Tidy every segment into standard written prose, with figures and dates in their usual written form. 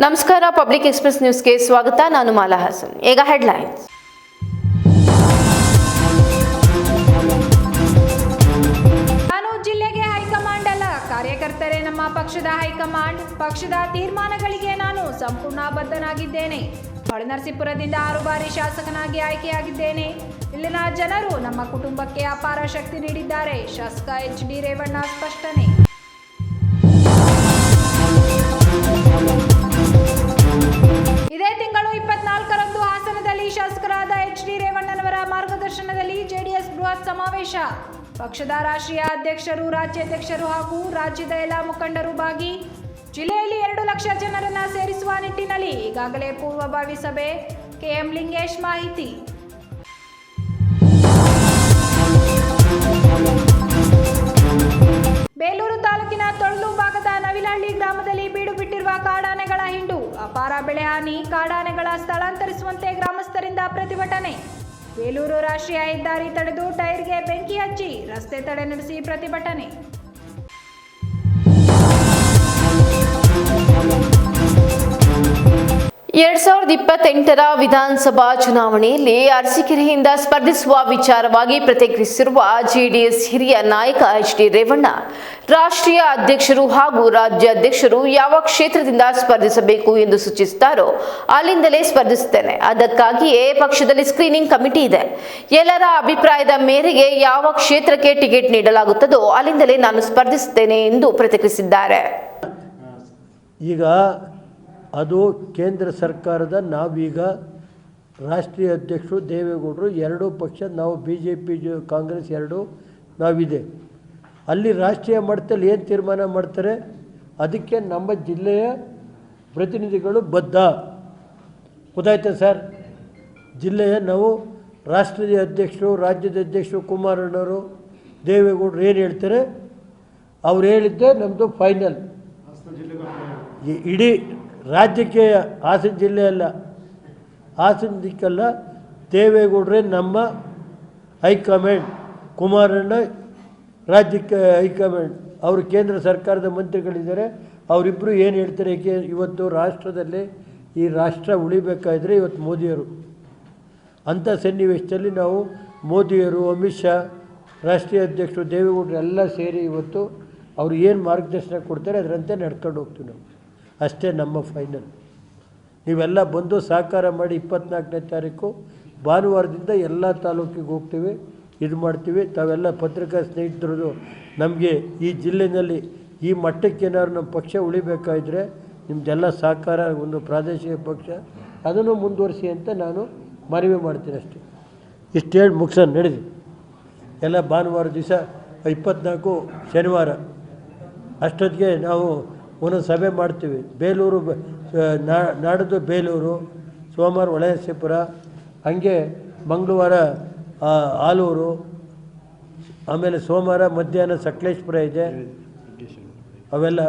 ನಮಸ್ಕಾರ public express ನ್ಯೂಸ್ಗೆ ಸ್ವಾಗತ. ನಾನು ಮಾಲಾ ಹಸನ್. ಈಗ ಹೆಡ್ಲೈನ್ಸ್. ನಾನು ಜಿಲ್ಲೆಗೆ ಹೈಕಮಾಂಡ್ ಅಲ್ಲ, ಕಾರ್ಯಕರ್ತರೇ ನಮ್ಮ ಪಕ್ಷದ ಹೈಕಮಾಂಡ್. ಪಕ್ಷದ ತೀರ್ಮಾನಗಳಿಗೆ ನಾನು ಸಂಪೂರ್ಣ ಬದ್ಧನಾಗಿದ್ದೇನೆ. ಹೊಳೆನರಸೀಪುರದಿಂದ 6 ಬಾರಿ ಶಾಸಕನಾಗಿ ಆಯ್ಕೆಯಾಗಿದ್ದೇನೆ. ಇಲ್ಲಿನ ಜನರು ನಮ್ಮ ಕುಟುಂಬಕ್ಕೆ ಅಪಾರ ಶಕ್ತಿ ನೀಡಿದ್ದಾರೆ. ಶಾಸಕ HD ರೇವಣ್ಣ ಸ್ಪಷ್ಟನೆ. ಇದೇ ತಿಂಗಳು 24ರಂದು ಹಾಸನದಲ್ಲಿ ಶಾಸಕರಾದ HD ರೇವಣ್ಣನವರ ಮಾರ್ಗದರ್ಶನದಲ್ಲಿ ಜೆಡಿಎಸ್ ಬೃಹತ್ ಸಮಾವೇಶ. ಪಕ್ಷದ ರಾಷ್ಟ್ರೀಯ ಅಧ್ಯಕ್ಷರು, ರಾಜ್ಯಾಧ್ಯಕ್ಷರು ಹಾಗೂ ರಾಜ್ಯದ ಎಲ್ಲ ಮುಖಂಡರು ಭಾಗಿ. ಜಿಲ್ಲೆಯಲ್ಲಿ 2 ಲಕ್ಷ ಜನರನ್ನು ಸೇರಿಸುವ ನಿಟ್ಟಿನಲ್ಲಿ ಈಗಾಗಲೇ ಪೂರ್ವಭಾವಿ ಸಭೆ. KM ಲಿಂಗೇಶ್ ಮಾಹಿತಿ. ಬೇಲೂರು ತಾಲೂಕಿನ ತೊಳ್ಲು ಭಾಗದ ನವಿಲಹಳ್ಳಿ ಗ್ರಾಮದಲ್ಲಿ ಬೀಡು ಬಿಟ್ಟಿರುವ ಕಾಡಾನೆಗಳ ಹಿಂಡು. ಅಪಾರ ಬೆಳೆ ಹಾನಿ. ಕಾಡಾನೆಗಳ ಸ್ಥಳಾಂತರಿಸುವಂತೆ ಗ್ರಾಮಸ್ಥರಿಂದ ಪ್ರತಿಭಟನೆ. ಬೇಲೂರು ರಾಷ್ಟ್ರೀಯ ಹೆದ್ದಾರಿ ತಡೆದು ಟೈರ್ಗೆ ಬೆಂಕಿ ಹಚ್ಚಿ ರಸ್ತೆ ತಡೆ ನಡೆಸಿ ಪ್ರತಿಭಟನೆ. ಎರಡ್ 2028ರ ವಿಧಾನಸಭಾ ಚುನಾವಣೆಯಲ್ಲಿ ಅರಸೀಕೆರೆಯಿಂದ ಸ್ಪರ್ಧಿಸುವ ವಿಚಾರವಾಗಿ ಪ್ರತಿಕ್ರಿಯಿಸಿರುವ ಜೆಡಿಎಸ್ ಹಿರಿಯ ನಾಯಕ HD ರೇವಣ್ಣ, ರಾಷ್ಟ್ರೀಯ ಅಧ್ಯಕ್ಷರು ಹಾಗೂ ರಾಜ್ಯಾಧ್ಯಕ್ಷರು ಯಾವ ಕ್ಷೇತ್ರದಿಂದ ಸ್ಪರ್ಧಿಸಬೇಕು ಎಂದು ಸೂಚಿಸುತ್ತಾರೋ ಅಲ್ಲಿಂದಲೇ ಸ್ಪರ್ಧಿಸುತ್ತೇನೆ. ಅದಕ್ಕಾಗಿಯೇ ಪಕ್ಷದಲ್ಲಿ ಸ್ಕ್ರೀನಿಂಗ್ ಕಮಿಟಿ ಇದೆ. ಎಲ್ಲರ ಅಭಿಪ್ರಾಯದ ಮೇರೆಗೆ ಯಾವ ಕ್ಷೇತ್ರಕ್ಕೆ ಟಿಕೆಟ್ ನೀಡಲಾಗುತ್ತದೋ ಅಲ್ಲಿಂದಲೇ ನಾನು ಸ್ಪರ್ಧಿಸುತ್ತೇನೆ ಎಂದು ಪ್ರತಿಕ್ರಿಯಿಸಿದ್ದಾರೆ. ಈಗ ಅದು ಕೇಂದ್ರ ಸರ್ಕಾರದ, ನಾವೀಗ ರಾಷ್ಟ್ರೀಯ ಅಧ್ಯಕ್ಷರು ದೇವೇಗೌಡರು, ಎರಡೂ ಪಕ್ಷ, ನಾವು BJP ಕಾಂಗ್ರೆಸ್ ಎರಡೂ ನಾವಿದೆ. ಅಲ್ಲಿ ರಾಷ್ಟ್ರೀಯ ಮಟ್ಟದಲ್ಲಿ ಏನು ತೀರ್ಮಾನ ಮಾಡ್ತಾರೆ ಅದಕ್ಕೆ ನಮ್ಮ ಜಿಲ್ಲೆಯ ಪ್ರತಿನಿಧಿಗಳು ಬದ್ಧ. ಗೊತ್ತಾಯ್ತಾ ಸರ್? ಜಿಲ್ಲೆಯ ನಾವು ರಾಷ್ಟ್ರೀಯ ಅಧ್ಯಕ್ಷರು, ರಾಜ್ಯದ ಅಧ್ಯಕ್ಷರು ಕುಮಾರಣ್ಣವರು, ದೇವೇಗೌಡರು ಏನು ಹೇಳ್ತಾರೆ ಅವ್ರು ಹೇಳಿದ್ದೆ ನಮ್ಮದು ಫೈನಲ್. ಇಡೀ ರಾಜ್ಯಕ್ಕೆ ಹಾಸನ ಜಿಲ್ಲೆ ಅಲ್ಲ, ಹಾಸನಕ್ಕಲ್ಲ, ದೇವೇಗೌಡರೇ ನಮ್ಮ ಹೈಕಮಾಂಡ್, ಕುಮಾರಣ್ಣ ರಾಜ್ಯಕ್ಕೆ ಹೈಕಮಾಂಡ್. ಅವರು ಕೇಂದ್ರ ಸರ್ಕಾರದ ಮಂತ್ರಿಗಳಿದ್ದಾರೆ. ಅವರಿಬ್ಬರು ಏನು ಹೇಳ್ತಾರೆ, ಏಕೆ ಇವತ್ತು ರಾಷ್ಟ್ರದಲ್ಲಿ ಈ ರಾಷ್ಟ್ರ ಉಳಿಬೇಕಾದ್ರೆ ಇವತ್ತು ಮೋದಿಯವರು ಅಂಥ ಸನ್ನಿವೇಶದಲ್ಲಿ ನಾವು ಮೋದಿಯವರು, ಅಮಿತ್ ಶಾ, ರಾಷ್ಟ್ರೀಯ ಅಧ್ಯಕ್ಷರು ದೇವೇಗೌಡರು ಎಲ್ಲ ಸೇರಿ ಇವತ್ತು ಅವರು ಏನು ಮಾರ್ಗದರ್ಶನ ಕೊಡ್ತಾರೆ ಅದರಂತೆ ನಡ್ಕೊಂಡು ಹೋಗ್ತೀವಿ ನಾವು. ಅಷ್ಟೇ ನಮ್ಮ ಫೈನಲ್. ನೀವೆಲ್ಲ ಬಂದು ಸಹಕಾರ ಮಾಡಿ 24ನೇ ತಾರೀಕು ಭಾನುವಾರದಿಂದ ಎಲ್ಲ ತಾಲೂಕಿಗೆ ಹೋಗ್ತೀವಿ, ಇದು ಮಾಡ್ತೀವಿ. ತಾವೆಲ್ಲ ಪತ್ರಿಕಾ ಸ್ನೇಹಿತರದು ನಮಗೆ ಈ ಜಿಲ್ಲೆಯಲ್ಲಿ ಈ ಮಟ್ಟಕ್ಕೆ ಏನಾದ್ರು ನಮ್ಮ ಪಕ್ಷ ಉಳಿಬೇಕಾದ್ರೆ ನಿಮ್ಮದೆಲ್ಲ ಸಹಕಾರ, ಒಂದು ಪ್ರಾದೇಶಿಕ ಪಕ್ಷ ಅದನ್ನು ಮುಂದುವರಿಸಿ ಅಂತ ನಾನು ಮನವಿ ಮಾಡ್ತೀನಿ. ಅಷ್ಟೇ. ಇಷ್ಟು ಹೇಳಿ ಮುಗಿಸೋಣ. ನಡೆದು ಎಲ್ಲ ಭಾನುವಾರ ದಿವಸ 24 ಶನಿವಾರ ಅಷ್ಟೊತ್ತಿಗೆ ನಾವು ಒಂದೊಂದು ಸಭೆ ಮಾಡ್ತೀವಿ. ಬೇಲೂರು ನಾಡಿದ್ದು ಬೇಲೂರು, ಸೋಮವಾರ ಹೊಳೆನರಸೀಪುರ, ಹಾಗೆ ಮಂಗಳವಾರ ಆಲೂರು, ಆಮೇಲೆ ಸೋಮವಾರ ಮಧ್ಯಾಹ್ನ ಸಕಲೇಶಪುರ ಇದೆ. ಅವೆಲ್ಲ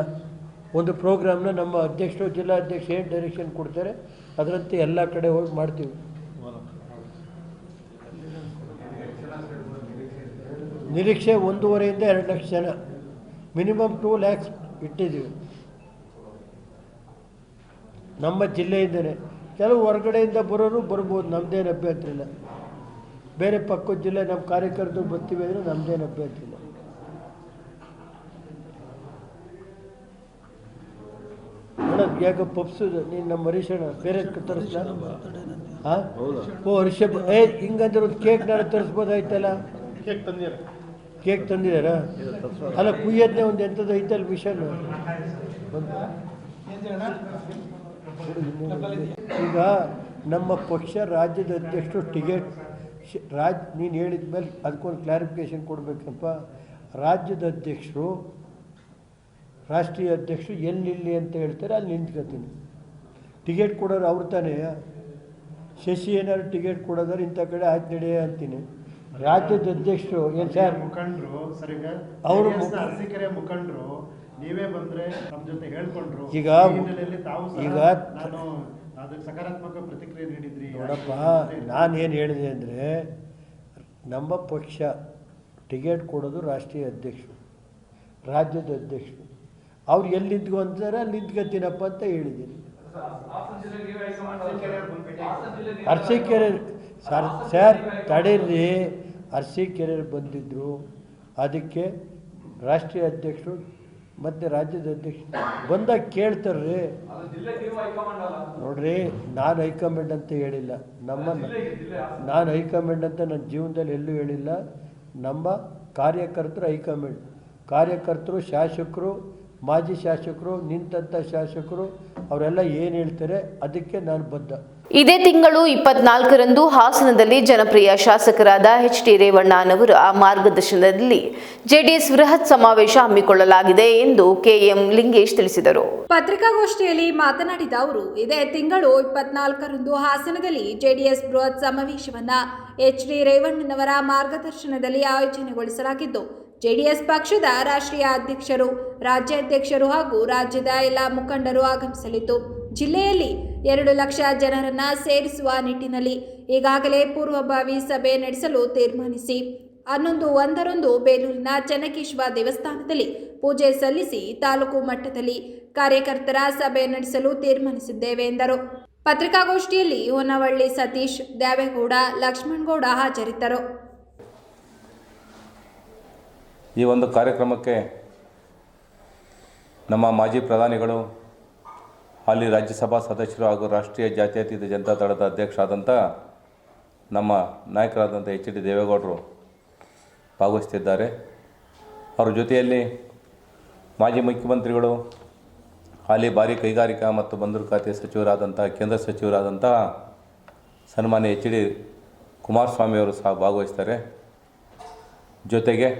ಒಂದು ಪ್ರೋಗ್ರಾಮ್ನ ನಮ್ಮ ಅಧ್ಯಕ್ಷರು, ಜಿಲ್ಲಾಧ್ಯಕ್ಷರು ಏನು ಡೈರೆಕ್ಷನ್ ಕೊಡ್ತಾರೆ ಅದರಂತೆ ಎಲ್ಲ ಕಡೆ ಹೋಗಿ ಮಾಡ್ತೀವಿ. ನಿರೀಕ್ಷೆ 1.5 ಇಂದ 2 ಲಕ್ಷ ಜನ, ಮಿನಿಮಮ್ 2 lakhs ಇಟ್ಟಿದ್ದೀವಿ ನಮ್ಮ ಜಿಲ್ಲೆಯಿಂದಲೇ. ಕೆಲವು ಹೊರಗಡೆಯಿಂದ ಬರೋರು ಬರ್ಬೋದು, ನಮ್ಮದೇನು ಅಭ್ಯಂತರ ಇಲ್ಲ. ಬೇರೆ ಪಕ್ಕದ ಜಿಲ್ಲೆ ನಮ್ಮ ಕಾರ್ಯಕರ್ತರು ಬರ್ತೀವಿ ಅಂದರೆ ನಮ್ಮದೇನು ಅಭ್ಯಂತರ ಇಲ್ಲ. ಮೇಡಮ್ ಯಾಕೆ ಪಪ್ಸು ನೀನು ನಮ್ಮ ಹರೀಶಣ್ಣ ಬೇರೆ ತರಿಸ್ಲಾ? ಹಾಂ, ಓ ರಿಷಬ್, ಹಿಂಗಂದ್ರೆ ಒಂದು ಕೇಕ್ ನಾನು ತರಿಸ್ಬೋದಾಯ್ತಲ್ಲ. ಕೇಕ್ ತಂದಿದ್ದಾರಾ? ಅಲ್ಲ, ಕುಯ್ಯೋದನ್ನೇ ಒಂದು ಎಂಥದ್ದು ಐತಲ್ಲ ಮಿಷನ್. ಈಗ ನಮ್ಮ ಪಕ್ಷ ರಾಜ್ಯದ ಅಧ್ಯಕ್ಷರು ಟಿಕೆಟ್ ನೀನು ಹೇಳಿದ ಮೇಲೆ ಅದಕ್ಕೊಂದು ಕ್ಲಾರಿಫಿಕೇಷನ್ ಕೊಡಬೇಕಪ್ಪ. ರಾಜ್ಯದ ಅಧ್ಯಕ್ಷರು, ರಾಷ್ಟ್ರೀಯ ಅಧ್ಯಕ್ಷರು ಎಲ್ಲಿಲ್ಲಿ ಅಂತ ಹೇಳ್ತಾರೆ ಅಲ್ಲಿ ನಿಂತ್ಕೊತೀನಿ. ಟಿಕೆಟ್ ಕೊಡೋರು ಅವ್ರು ತಾನೇ. ಶಶಿ ಏನಾದ್ರು ಟಿಕೆಟ್ ಕೊಡೋದಾದ್ರೆ ಇಂಥ ಕಡೆ ಆಯ್ತು ನಡೆಯ ಅಂತೀನಿ. ರಾಜ್ಯದ ಅಧ್ಯಕ್ಷರು ಏನು ಸರ್ ಮುಖಂಡರು ಸರಿಗ ಅವರು ಅರಸೀಕೆರೆ ಮುಖಂಡರು ನೀವೇ ಬಂದ್ರೆ ನಮ್ಮ ಜೊತೆ ಹೇಳ್ಕೊಂಡ್ರು. ಈಗ ನಾನು ಅದಕ್ಕೆ ಸಕಾರಾತ್ಮಕ ಪ್ರತಿಕ್ರಿಯೆ ನೀಡಿದ್ರಿ. ನೋಡಪ್ಪ, ನಾನೇನು ಹೇಳಿದೆ ಅಂದರೆ ನಮ್ಮ ಪಕ್ಷ ಟಿಕೆಟ್ ಕೊಡೋದು ರಾಷ್ಟ್ರೀಯ ಅಧ್ಯಕ್ಷರು, ರಾಜ್ಯದ ಅಧ್ಯಕ್ಷರು. ಅವ್ರು ಎಲ್ಲಿ ನಿಂತ್ಕೊಂತಾರೆ ಅಲ್ಲಿ ನಿಂತ್ಕೊತೀನಪ್ಪ ಅಂತ ಹೇಳಿದ್ದೀನಿ ಅರಸೀಕೆರೆ ಸರ್ ತಡೀರಿ, ಅರಸೀಕೆರೆ ಬಂದಿದ್ದರು. ಅದಕ್ಕೆ ರಾಷ್ಟ್ರೀಯ ಅಧ್ಯಕ್ಷರು ಮತ್ತು ರಾಜ್ಯದ ಅಧ್ಯಕ್ಷರು ಬಂದಾಗ ಕೇಳ್ತಾರ್ರಿ. ನೋಡ್ರಿ, ನಾನು ಹೈಕಮಾಂಡ್ ಅಂತ ಹೇಳಿಲ್ಲ. ನಾನು ಹೈಕಮಾಂಡ್ ಅಂತ ನನ್ನ ಜೀವನದಲ್ಲಿ ಎಲ್ಲೂ ಹೇಳಿಲ್ಲ. ನಮ್ಮ ಕಾರ್ಯಕರ್ತರು ಹೈಕಮಾಂಡ್. ಕಾರ್ಯಕರ್ತರು, ಶಾಸಕರು, ಮಾಜಿ ಶಾಸಕರು, ನಿಂತಂಥ ಶಾಸಕರು ಅವರೆಲ್ಲ ಏನು ಹೇಳ್ತಾರೆ ಅದಕ್ಕೆ ನಾನು ಬದ್ಧ. ಇದೇ ತಿಂಗಳು 24ರಂದು ಹಾಸನದಲ್ಲಿ ಜನಪ್ರಿಯ ಶಾಸಕರಾದ ಎಚ್.ಡಿ. ರೇವಣ್ಣನವರ ಮಾರ್ಗದರ್ಶನದಲ್ಲಿ ಜೆಡಿಎಸ್ ಬೃಹತ್ ಸಮಾವೇಶ ಹಮ್ಮಿಕೊಳ್ಳಲಾಗಿದೆ ಎಂದು ಕೆ.ಎಂ. ಲಿಂಗೇಶ್ ತಿಳಿಸಿದರು. ಪತ್ರಿಕಾಗೋಷ್ಠಿಯಲ್ಲಿ ಮಾತನಾಡಿದ ಅವರು, ಇದೇ ತಿಂಗಳು 24ರಂದು ಹಾಸನದಲ್ಲಿ ಜೆಡಿಎಸ್ ಬೃಹತ್ ಸಮಾವೇಶವನ್ನ ಎಚ್.ಡಿ. ರೇವಣ್ಣನವರ ಮಾರ್ಗದರ್ಶನದಲ್ಲಿ ಆಯೋಜನೆಗೊಳಿಸಲಾಗಿದ್ದು, ಜೆಡಿಎಸ್ ಪಕ್ಷದ ರಾಷ್ಟ್ರೀಯ ಅಧ್ಯಕ್ಷರು, ರಾಜ್ಯಾಧ್ಯಕ್ಷರು ಹಾಗೂ ರಾಜ್ಯದ ಎಲ್ಲ ಮುಖಂಡರು ಆಗಮಿಸಲಿದ್ದು, ಜಿಲ್ಲೆಯಲ್ಲಿ 2 ಲಕ್ಷ ಜನರನ್ನ ಸೇರಿಸುವ ನಿಟ್ಟಿನಲ್ಲಿ ಈಗಾಗಲೇ ಪೂರ್ವಭಾವಿ ಸಭೆ ನಡೆಸಲು ತೀರ್ಮಾನಿಸಿ 11/1 ಬೇಲೂರಿನ ಚೆನ್ನಕೇಶವ ದೇವಸ್ಥಾನದಲ್ಲಿ ಪೂಜೆ ಸಲ್ಲಿಸಿ ತಾಲೂಕು ಮಟ್ಟದಲ್ಲಿ ಕಾರ್ಯಕರ್ತರ ಸಭೆ ನಡೆಸಲು ತೀರ್ಮಾನಿಸಿದ್ದೇವೆ ಎಂದರು. ಪತ್ರಿಕಾಗೋಷ್ಠಿಯಲ್ಲಿ ಹೊನ್ನವಳ್ಳಿ ಸತೀಶ್, ದ್ಯಾವೇಗೌಡ, ಲಕ್ಷ್ಮಣಗೌಡ ಹಾಜರಿದ್ದರು. ಈ ಒಂದು ಕಾರ್ಯಕ್ರಮಕ್ಕೆ ನಮ್ಮ ಮಾಜಿ ಪ್ರಧಾನಿಗಳು, ಹಾಲಿ ರಾಜ್ಯಸಭಾ ಸದಸ್ಯರು ಹಾಗೂ ರಾಷ್ಟ್ರೀಯ ಜಾತ್ಯತೀತ ಜನತಾ ದಳದ ಅಧ್ಯಕ್ಷರಾದಂಥ ನಮ್ಮ ನಾಯಕರಾದಂಥ ಎಚ್.ಡಿ. ದೇವೇಗೌಡರು ಭಾಗವಹಿಸ್ತಿದ್ದಾರೆ. ಅವರ ಜೊತೆಯಲ್ಲಿ ಮಾಜಿ ಮುಖ್ಯಮಂತ್ರಿಗಳು, ಹಾಲಿ ಭಾರಿ ಕೈಗಾರಿಕಾ ಮತ್ತು ಬಂದರು ಖಾತೆ ಸಚಿವರಾದಂಥ ಕೇಂದ್ರ ಸಚಿವರಾದಂತಹ ಸನ್ಮಾನ್ಯ ಎಚ್.ಡಿ. ಕುಮಾರಸ್ವಾಮಿಯವರು ಸಹ ಭಾಗವಹಿಸ್ತಾರೆ. ಜೊತೆಗೆ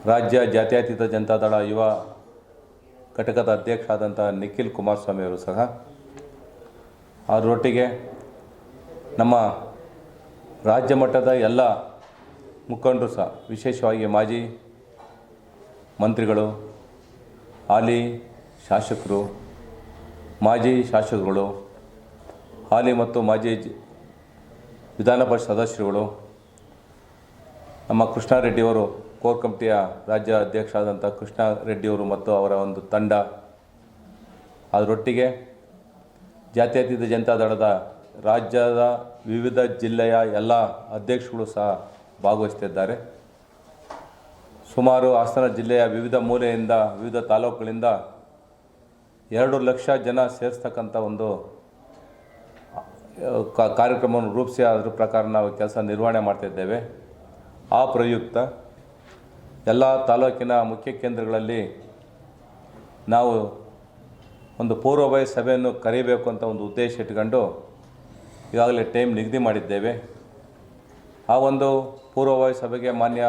ರಾಜ್ಯ ಜಾತ್ಯತೀತ ಜನತಾದಳ ಯುವ ಘಟಕದ ಅಧ್ಯಕ್ಷರಾದಂಥ ನಿಖಿಲ್ ಕುಮಾರಸ್ವಾಮಿಯವರು ಸಹ, ಅವರೊಟ್ಟಿಗೆ ನಮ್ಮ ರಾಜ್ಯ ಮಟ್ಟದ ಎಲ್ಲ ಮುಖಂಡರು ಸಹ, ವಿಶೇಷವಾಗಿ ಮಾಜಿ ಮಂತ್ರಿಗಳು, ಹಾಲಿ ಶಾಸಕರು, ಮಾಜಿ ಶಾಸಕರುಗಳು, ಹಾಲಿ ಮತ್ತು ಮಾಜಿ ವಿಧಾನ ಪರಿಷತ್ ಸದಸ್ಯರುಗಳು, ನಮ್ಮ ಕೃಷ್ಣಾರೆಡ್ಡಿಯವರು, ಕೋರ್ ಕಮಿಟಿಯ ರಾಜ್ಯ ಅಧ್ಯಕ್ಷರಾದಂಥ ಕೃಷ್ಣಾರೆಡ್ಡಿಯವರು ಮತ್ತು ಅವರ ಒಂದು ತಂಡ, ಅದರೊಟ್ಟಿಗೆ ಜಾತ್ಯತೀತ ಜನತಾದಳದ ರಾಜ್ಯದ ವಿವಿಧ ಜಿಲ್ಲೆಯ ಎಲ್ಲ ಅಧ್ಯಕ್ಷಗಳು ಸಹ ಭಾಗವಹಿಸ್ತಿದ್ದಾರೆ. ಸುಮಾರು ಹಾಸನ ಜಿಲ್ಲೆಯ ವಿವಿಧ ಮೂಲೆಯಿಂದ, ವಿವಿಧ ತಾಲೂಕುಗಳಿಂದ 2 ಲಕ್ಷ ಜನ ಸೇರಿಸ್ತಕ್ಕಂಥ ಒಂದು ಕಾರ್ಯಕ್ರಮವನ್ನು ರೂಪಿಸಿ ಅದರ ಪ್ರಕಾರ ನಾವು ಕೆಲಸ ನಿರ್ವಹಣೆ ಮಾಡ್ತಿದ್ದೇವೆ. ಆ ಪ್ರಯುಕ್ತ ಎಲ್ಲ ತಾಲೂಕಿನ ಮುಖ್ಯ ಕೇಂದ್ರಗಳಲ್ಲಿ ನಾವು ಒಂದು ಪೂರ್ವಭಾವಿ ಸಭೆಯನ್ನು ಕರೀಬೇಕು ಅಂತ ಒಂದು ಉದ್ದೇಶ ಇಟ್ಕೊಂಡು ಈಗಾಗಲೇ ಟೈಮ್ ನಿಗದಿ ಮಾಡಿದ್ದೇವೆ. ಆ ಒಂದು ಪೂರ್ವಭಾವಿ ಸಭೆಗೆ ಮಾನ್ಯ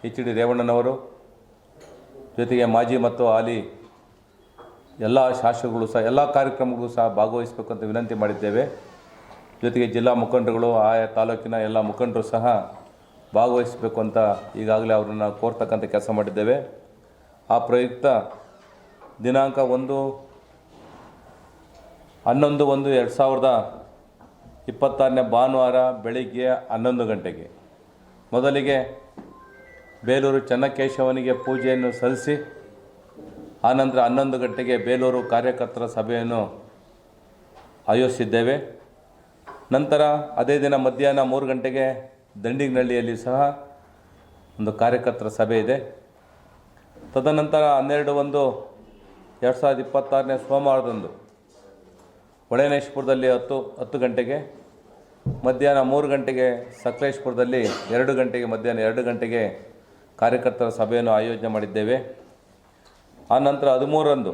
ಎಚ್.ಡಿ. ರೇವಣ್ಣನವರು ಜೊತೆಗೆ ಮಾಜಿ ಮತ್ತು ಹಾಲಿ ಎಲ್ಲ ಶಾಸಕರು ಸಹ ಎಲ್ಲ ಕಾರ್ಯಕ್ರಮಗಳು ಸಹ ಭಾಗವಹಿಸಬೇಕು ಅಂತ ವಿನಂತಿ ಮಾಡಿದ್ದೇವೆ. ಜೊತೆಗೆ ಜಿಲ್ಲಾ ಮುಖಂಡರುಗಳು, ಆಯಾ ತಾಲೂಕಿನ ಎಲ್ಲ ಮುಖಂಡರು ಸಹ ಭಾಗವಹಿಸಬೇಕು ಅಂತ ಈಗಾಗಲೇ ಅವರನ್ನು ಕೋರ್ತಕ್ಕಂಥ ಕೆಲಸ ಮಾಡಿದ್ದೇವೆ. ಆ ಪ್ರಯುಕ್ತ ದಿನಾಂಕ 1/11/2026 ಭಾನುವಾರ ಬೆಳಿಗ್ಗೆ 11 ಗಂಟೆಗೆ ಮೊದಲಿಗೆ ಬೇಲೂರು ಚೆನ್ನಕೇಶವನಿಗೆ ಪೂಜೆಯನ್ನು ಸಲ್ಲಿಸಿ, ಆನಂತರ 11 ಗಂಟೆಗೆ ಬೇಲೂರು ಕಾರ್ಯಕರ್ತರ ಸಭೆಯನ್ನು ಆಯೋಜಿಸಿದ್ದೇವೆ. ನಂತರ ಅದೇ ದಿನ ಮಧ್ಯಾಹ್ನ 3 ಗಂಟೆಗೆ ದಂಡಿಗನಹಳ್ಳಿಯಲ್ಲಿ ಸಹ ಒಂದು ಕಾರ್ಯಕರ್ತರ ಸಭೆ ಇದೆ. ತದನಂತರ 12/1/2026 ಸೋಮವಾರದಂದು ಹೊಳೆನರಸೀಪುರದಲ್ಲಿ 10 ಗಂಟೆಗೆ, ಮಧ್ಯಾಹ್ನ 3 ಗಂಟೆಗೆ ಸಕಲೇಶಪುರದಲ್ಲಿ 2 ಗಂಟೆಗೆ, ಮಧ್ಯಾಹ್ನ 2 ಗಂಟೆಗೆ ಕಾರ್ಯಕರ್ತರ ಸಭೆಯನ್ನು ಆಯೋಜನೆ ಮಾಡಿದ್ದೇವೆ. ಆನಂತರ 13ರಂದು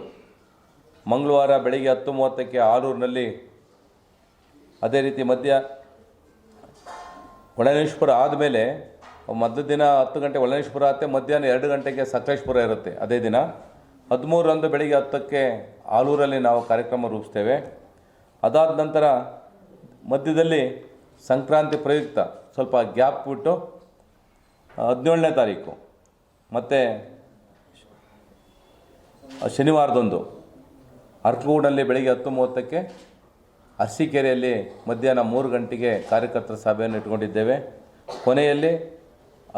ಮಂಗಳವಾರ ಬೆಳಗ್ಗೆ 10:30ಕ್ಕೆ ಆಲೂರಿನಲ್ಲಿ, ಅದೇ ರೀತಿ ಹೊಳೆನರಸೀಪುರ ಆದಮೇಲೆ ಮಧ್ಯ ದಿನ 10 ಗಂಟೆ ಹೊಳೆನರಸೀಪುರ ಆಗುತ್ತೆ, ಮಧ್ಯಾಹ್ನ 2 ಗಂಟೆಗೆ ಸಕಲೇಶಪುರ ಇರುತ್ತೆ. ಅದೇ ದಿನ 13ರಂದು ಬೆಳಗ್ಗೆ 10ಕ್ಕೆ ಆಲೂರಲ್ಲಿ ನಾವು ಕಾರ್ಯಕ್ರಮ ರೂಪಿಸ್ತೇವೆ. ಅದಾದ ನಂತರ ಮಧ್ಯದಲ್ಲಿ ಸಂಕ್ರಾಂತಿ ಪ್ರಯುಕ್ತ ಸ್ವಲ್ಪ ಗ್ಯಾಪ್ ಬಿಟ್ಟು 17ನೇ ತಾರೀಕು ಮತ್ತು ಶನಿವಾರದಂದು ಅರ್ಕಗೂಡಲ್ಲಿ ಬೆಳಗ್ಗೆ 10:30ಕ್ಕೆ, ಅರಸೀಕೆರೆಯಲ್ಲಿ ಮಧ್ಯಾಹ್ನ 3 ಗಂಟೆಗೆ ಕಾರ್ಯಕರ್ತರ ಸಭೆಯನ್ನು ಇಟ್ಕೊಂಡಿದ್ದೇವೆ. ಕೊನೆಯಲ್ಲಿ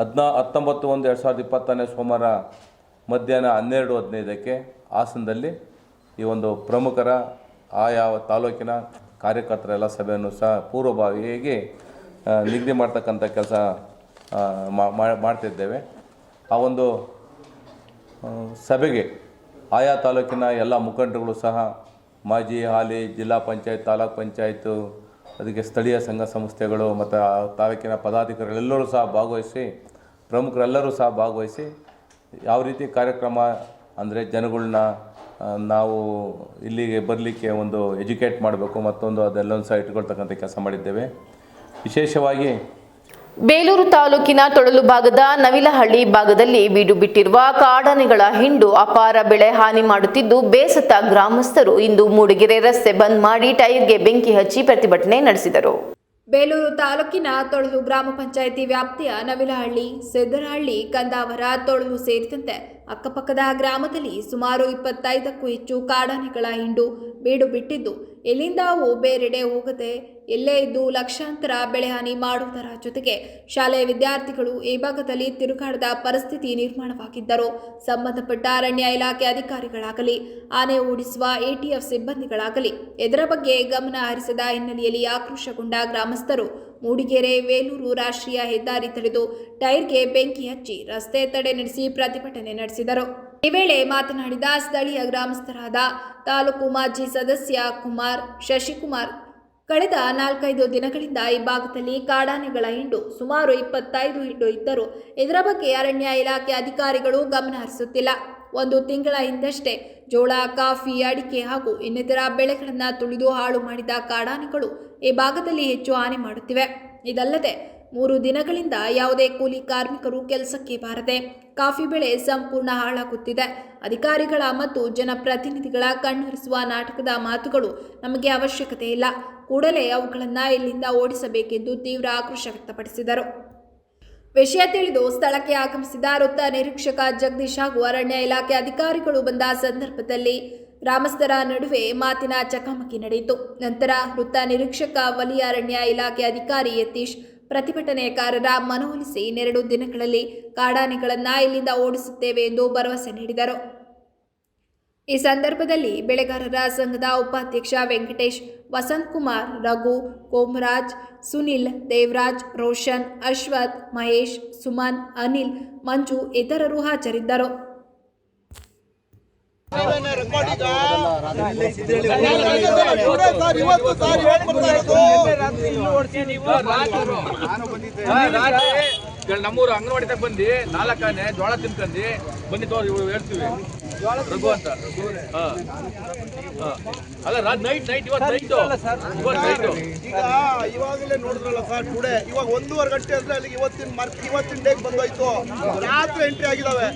19/1/2026 ಸೋಮವಾರ ಮಧ್ಯಾಹ್ನ 12:15ಕ್ಕೆ ಹಾಸನದಲ್ಲಿ ಈ ಒಂದು ಪ್ರಮುಖರ ಆಯಾ ತಾಲೂಕಿನ ಕಾರ್ಯಕರ್ತರೆಲ್ಲ ಸಭೆಯನ್ನು ಸಹ ಪೂರ್ವಭಾವಿಯಾಗಿ ನಿಗದಿ ಮಾಡ್ತಕ್ಕಂಥ ಕೆಲಸ ಮಾಡ್ತಿದ್ದೇವೆ. ಆ ಒಂದು ಸಭೆಗೆ ಆಯಾ ತಾಲೂಕಿನ ಎಲ್ಲ ಮುಖಂಡರುಗಳು ಸಹ ಮಾಜಿ ಹಾಲಿ ಜಿಲ್ಲಾ ಪಂಚಾಯತ್ ತಾಲೂಕ್ ಪಂಚಾಯತು ಅದಕ್ಕೆ ಸ್ಥಳೀಯ ಸಂಘ ಸಂಸ್ಥೆಗಳು ಮತ್ತು ತಾಲೂಕಿನ ಪದಾಧಿಕಾರಿಗಳೆಲ್ಲರೂ ಸಹ ಭಾಗವಹಿಸಿ ಪ್ರಮುಖರೆಲ್ಲರೂ ಸಹ ಭಾಗವಹಿಸಿ ಯಾವ ರೀತಿ ಕಾರ್ಯಕ್ರಮ ಅಂದರೆ ಜನಗಳನ್ನ ನಾವು ಇಲ್ಲಿಗೆ ಬರಲಿಕ್ಕೆ ಒಂದು ಎಜುಕೇಟ್ ಮಾಡಬೇಕು, ಮತ್ತೊಂದು ಅದೆಲ್ಲೊಂದು ಸಹ ಇಟ್ಕೊಳ್ತಕ್ಕಂಥ ಕೆಲಸ ಮಾಡಿದ್ದೇವೆ. ವಿಶೇಷವಾಗಿ ಬೇಲೂರು ತಾಲೂಕಿನ ತೊಳಲು ಭಾಗದ ನವಿಲಹಳ್ಳಿ ಭಾಗದಲ್ಲಿ ಬೀಡು ಬಿಟ್ಟಿರುವ ಕಾಡಾನೆಗಳ ಹಿಂಡು ಅಪಾರ ಬೆಳೆ ಹಾನಿ ಮಾಡುತ್ತಿದ್ದು ಬೇಸತ್ತ ಗ್ರಾಮಸ್ಥರು ಇಂದು ಮೂಡಿಗೆರೆ ರಸ್ತೆ ಬಂದ್ ಮಾಡಿ ಟೈರ್ಗೆ ಬೆಂಕಿ ಹಚ್ಚಿ ಪ್ರತಿಭಟನೆ ನಡೆಸಿದರು. ಬೇಲೂರು ತಾಲೂಕಿನ ತೊಳಲು ಗ್ರಾಮ ಪಂಚಾಯಿತಿ ವ್ಯಾಪ್ತಿಯ ನವಿಲಹಳ್ಳಿ, ಸಿದ್ದರಹಳ್ಳಿ, ಕಂದಾವರ, ತೊಳಲು ಸೇರಿದಂತೆ ಅಕ್ಕಪಕ್ಕದ ಗ್ರಾಮದಲ್ಲಿ ಸುಮಾರು 25ಕ್ಕೂ ಹೆಚ್ಚು ಕಾಡಾನೆಗಳ ಹಿಂಡು ಬೀಡು ಬಿಟ್ಟಿದ್ದು ಎಲ್ಲಿಂದ ಅವು ಬೇರೆಡೆ ಹೋಗದೆ ಎಲ್ಲೇ ಇದ್ದು ಲಕ್ಷಾಂತರ ಬೆಳೆಹಾನಿ ಮಾಡುವುದರ ಜೊತೆಗೆ ಶಾಲೆಯ ವಿದ್ಯಾರ್ಥಿಗಳು ಈ ಭಾಗದಲ್ಲಿ ತಿರುಗಾಡದ ಪರಿಸ್ಥಿತಿ ನಿರ್ಮಾಣವಾಗಿದ್ದರು. ಸಂಬಂಧಪಟ್ಟ ಅರಣ್ಯ ಇಲಾಖೆ ಅಧಿಕಾರಿಗಳಾಗಲಿ ಆನೆ ಓಡಿಸುವ ATF ಸಿಬ್ಬಂದಿಗಳಾಗಲಿ ಇದರ ಬಗ್ಗೆ ಗಮನ ಹರಿಸದ ಹಿನ್ನೆಲೆಯಲ್ಲಿ ಆಕ್ರೋಶಗೊಂಡ ಗ್ರಾಮಸ್ಥರು ಮೂಡಿಗೆರೆ ವೇಲೂರು ರಾಷ್ಟ್ರೀಯ ಹೆದ್ದಾರಿ ತಡೆದು ಟೈರ್ಗೆ ಬೆಂಕಿ ಹಚ್ಚಿ ರಸ್ತೆ ತಡೆ ನಡೆಸಿ ಪ್ರತಿಭಟನೆ ನಡೆಸಿದರು. ಈ ವೇಳೆ ಮಾತನಾಡಿದ ಸ್ಥಳೀಯ ಗ್ರಾಮಸ್ಥರಾದ ತಾಲೂಕು ಮಾಜಿ ಸದಸ್ಯ ಕುಮಾರ್, ಶಶಿಕುಮಾರ್, ಕಳೆದ 4-5 ದಿನಗಳಿಂದ ಈ ಭಾಗದಲ್ಲಿ ಕಾಡಾನೆಗಳ ಹಿಂಡು ಸುಮಾರು 25 ಹಿಂಡು ಇದ್ದರೂ ಇದರ ಬಗ್ಗೆ ಅರಣ್ಯ ಇಲಾಖೆ ಅಧಿಕಾರಿಗಳು ಗಮನ ಹರಿಸುತ್ತಿಲ್ಲ. 1 ತಿಂಗಳ ಹಿಂದಷ್ಟೇ ಜೋಳ, ಕಾಫಿ, ಅಡಿಕೆ ಹಾಗೂ ಇನ್ನಿತರ ಬೆಳೆಗಳನ್ನು ತುಳಿದು ಹಾಳು ಮಾಡಿದ ಕಾಡಾನೆಗಳು ಈ ಭಾಗದಲ್ಲಿ ಹೆಚ್ಚು ಹಾನಿ ಮಾಡುತ್ತಿವೆ. ಇದಲ್ಲದೆ 3 ದಿನಗಳಿಂದ ಯಾವುದೇ ಕೂಲಿ ಕಾರ್ಮಿಕರು ಕೆಲಸಕ್ಕೆ ಬಾರದೆ ಕಾಫಿ ಬೆಳೆ ಸಂಪೂರ್ಣ ಹಾಳಾಗುತ್ತಿದೆ. ಅಧಿಕಾರಿಗಳ ಮತ್ತು ಜನಪ್ರತಿನಿಧಿಗಳ ಕಣ್ಣೊರೆಸುವ ನಾಟಕದ ಮಾತುಗಳು ನಮಗೆ ಅವಶ್ಯಕತೆ ಇಲ್ಲ. ಕೂಡಲೇ ಅವುಗಳನ್ನು ಇಲ್ಲಿಂದ ಓಡಿಸಬೇಕೆಂದು ತೀವ್ರ ಆಕ್ರೋಶ ವ್ಯಕ್ತಪಡಿಸಿದರು. ವಿಷಯ ತಿಳಿದು ಸ್ಥಳಕ್ಕೆ ಆಗಮಿಸಿದ ವೃತ್ತ ನಿರೀಕ್ಷಕ ಜಗದೀಶ್ ಹಾಗೂ ಅರಣ್ಯ ಇಲಾಖೆ ಅಧಿಕಾರಿಗಳು ಬಂದ ಸಂದರ್ಭದಲ್ಲಿ ಗ್ರಾಮಸ್ಥರ ನಡುವೆ ಮಾತಿನ ಚಕಮಕಿ ನಡೆಯಿತು. ನಂತರ ವೃತ್ತ ನಿರೀಕ್ಷಕ ವಲಯ ಅರಣ್ಯ ಇಲಾಖೆ ಅಧಿಕಾರಿ ಯತೀಶ್ ಪ್ರತಿಭಟನೆಕಾರರ ಮನವೊಲಿಸಿ 2 ದಿನಗಳಲ್ಲಿ ಕಾಡಾನೆಗಳನ್ನು ಇಲ್ಲಿಂದ ಓಡಿಸುತ್ತೇವೆ ಎಂದು ಭರವಸೆ ನೀಡಿದರು. ಈ ಸಂದರ್ಭದಲ್ಲಿ ಬೆಳೆಗಾರರ ಸಂಘದ ಉಪಾಧ್ಯಕ್ಷ ವೆಂಕಟೇಶ್, ವಸಂತ್ ಕುಮಾರ್, ರಘು, ಕೋಮರಾಜ್, ಸುನಿಲ್, ದೇವರಾಜ್, ರೋಷನ್, ಅಶ್ವಥ್, ಮಹೇಶ್, ಸುಮನ್, ಅನಿಲ್, ಮಂಜು ಇತರರು ಹಾಜರಿದ್ದರು. ನಮ್ಮೂರು ಅಂಗನವಾಡಿ ತಗ ಬಂದು 4 ಆನೆ ಜೋಳ ತಿನ್ಕಂಡು ಬನ್ನಿ ತೋರಿ ಹೇಳ್ತೀವಿ ರಘು ಅಂತ. ಅಲ್ಲ ನೈಟ್ ಇವತ್ತು ಈಗ ಇವಾಗಲೇ ನೋಡಿದ್ರಲ್ಲ ಸರ್, ಟುಡೇ ಇವಾಗ 1:30 ಗಂಟೆ ಅಂದ್ರೆ ಅಲ್ಲಿಗೆ ಇವತ್ತಿನ ಡೇಗೆ ಬಂದೋಯ್ತು. ರಾತ್ರಿ ಎಂಟ್ರಿ ಆಗಿದಾವೆ.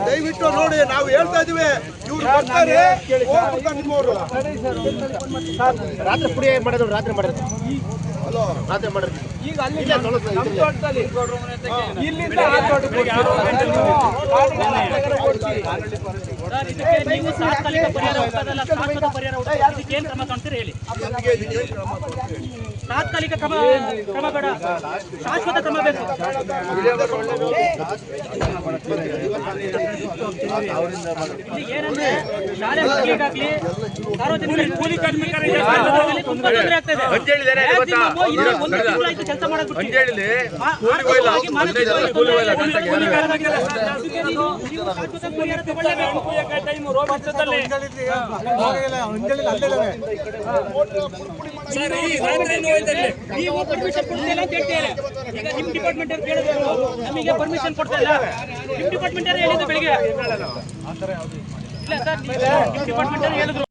ದಯವಿಟ್ಟು ನೋಡಿ, ನಾವು ಹೇಳ್ತಾ ಇದೀವಿ, ಇವ್ರು ಬರ್ತಾರೆ ನಿಮ್ಮವರು ರಾತ್ರಿ ಪುಡಿ ಮಾಡೋದು, ರಾತ್ರಿ ಮಾಡೋದು ರಾತ್ರಿ ಮಾಡೋದು. ಈಗ ಅಲ್ಲಿಂದ ನೀವು ತಾತ್ಕಾಲಿಕ ಪರಿಹಾರ ಹುಡುಕೋದಲ್ಲ, ಶಾಶ್ವತ ಪರಿಹಾರ ಹುಡುಕೋದು. ಇದಕ್ಕೇನು ಕ್ರಮ ಕಾಣ್ತೀರಿ ಹೇಳಿ? ತಾತ್ಕಾಲಿಕ ಕ್ರಮ ಬೇಡ, ಶಾಶ್ವತ ಕ್ರಮ ಬೇಕು. ಏನಂದ್ರೆ ಶಾಲೆ ಮಕ್ಕಳಿಗಾಗ್ಲಿ ಸಾರ್ವಜನಿಕರಿಗೆ ಕೂಲಿ ಕಾರ್ಮಿಕರಿಗೆ ತುಂಬಾ ತೊಂದರೆ ಆಗ್ತಾ ಇದೆ. ಕೆಲಸ ಮಾಡೋದು ನೀವು ಪರ್ಮಿಷನ್ ಕೊಡ್ತಿಲ್ಲ ಅಂತ ಹೇಳ್ತೀರಿ. ಈಗ ನಿಮ್ಮ ಡಿಪಾರ್ಟ್ಮೆಂಟ್ ಅವ್ರು ಕೇಳಿದ್ರು, ನಮಗೆ ಪರ್ಮಿಷನ್ ಕೊಡ್ತಾ ಇಲ್ಲ. ನಿಮ್ಮ ಡಿಪಾರ್ಟ್ಮೆಂಟ್ ಅವ್ರು ಹೇಳಿದ್ರು ಬೆಳಿಗ್ಗೆ. ಇಲ್ಲ ಸರ್, ನಿಮ್ಮ ಡಿಪಾರ್ಟ್ಮೆಂಟ್ ಅವ್ರು ಹೇಳಿದ್ರು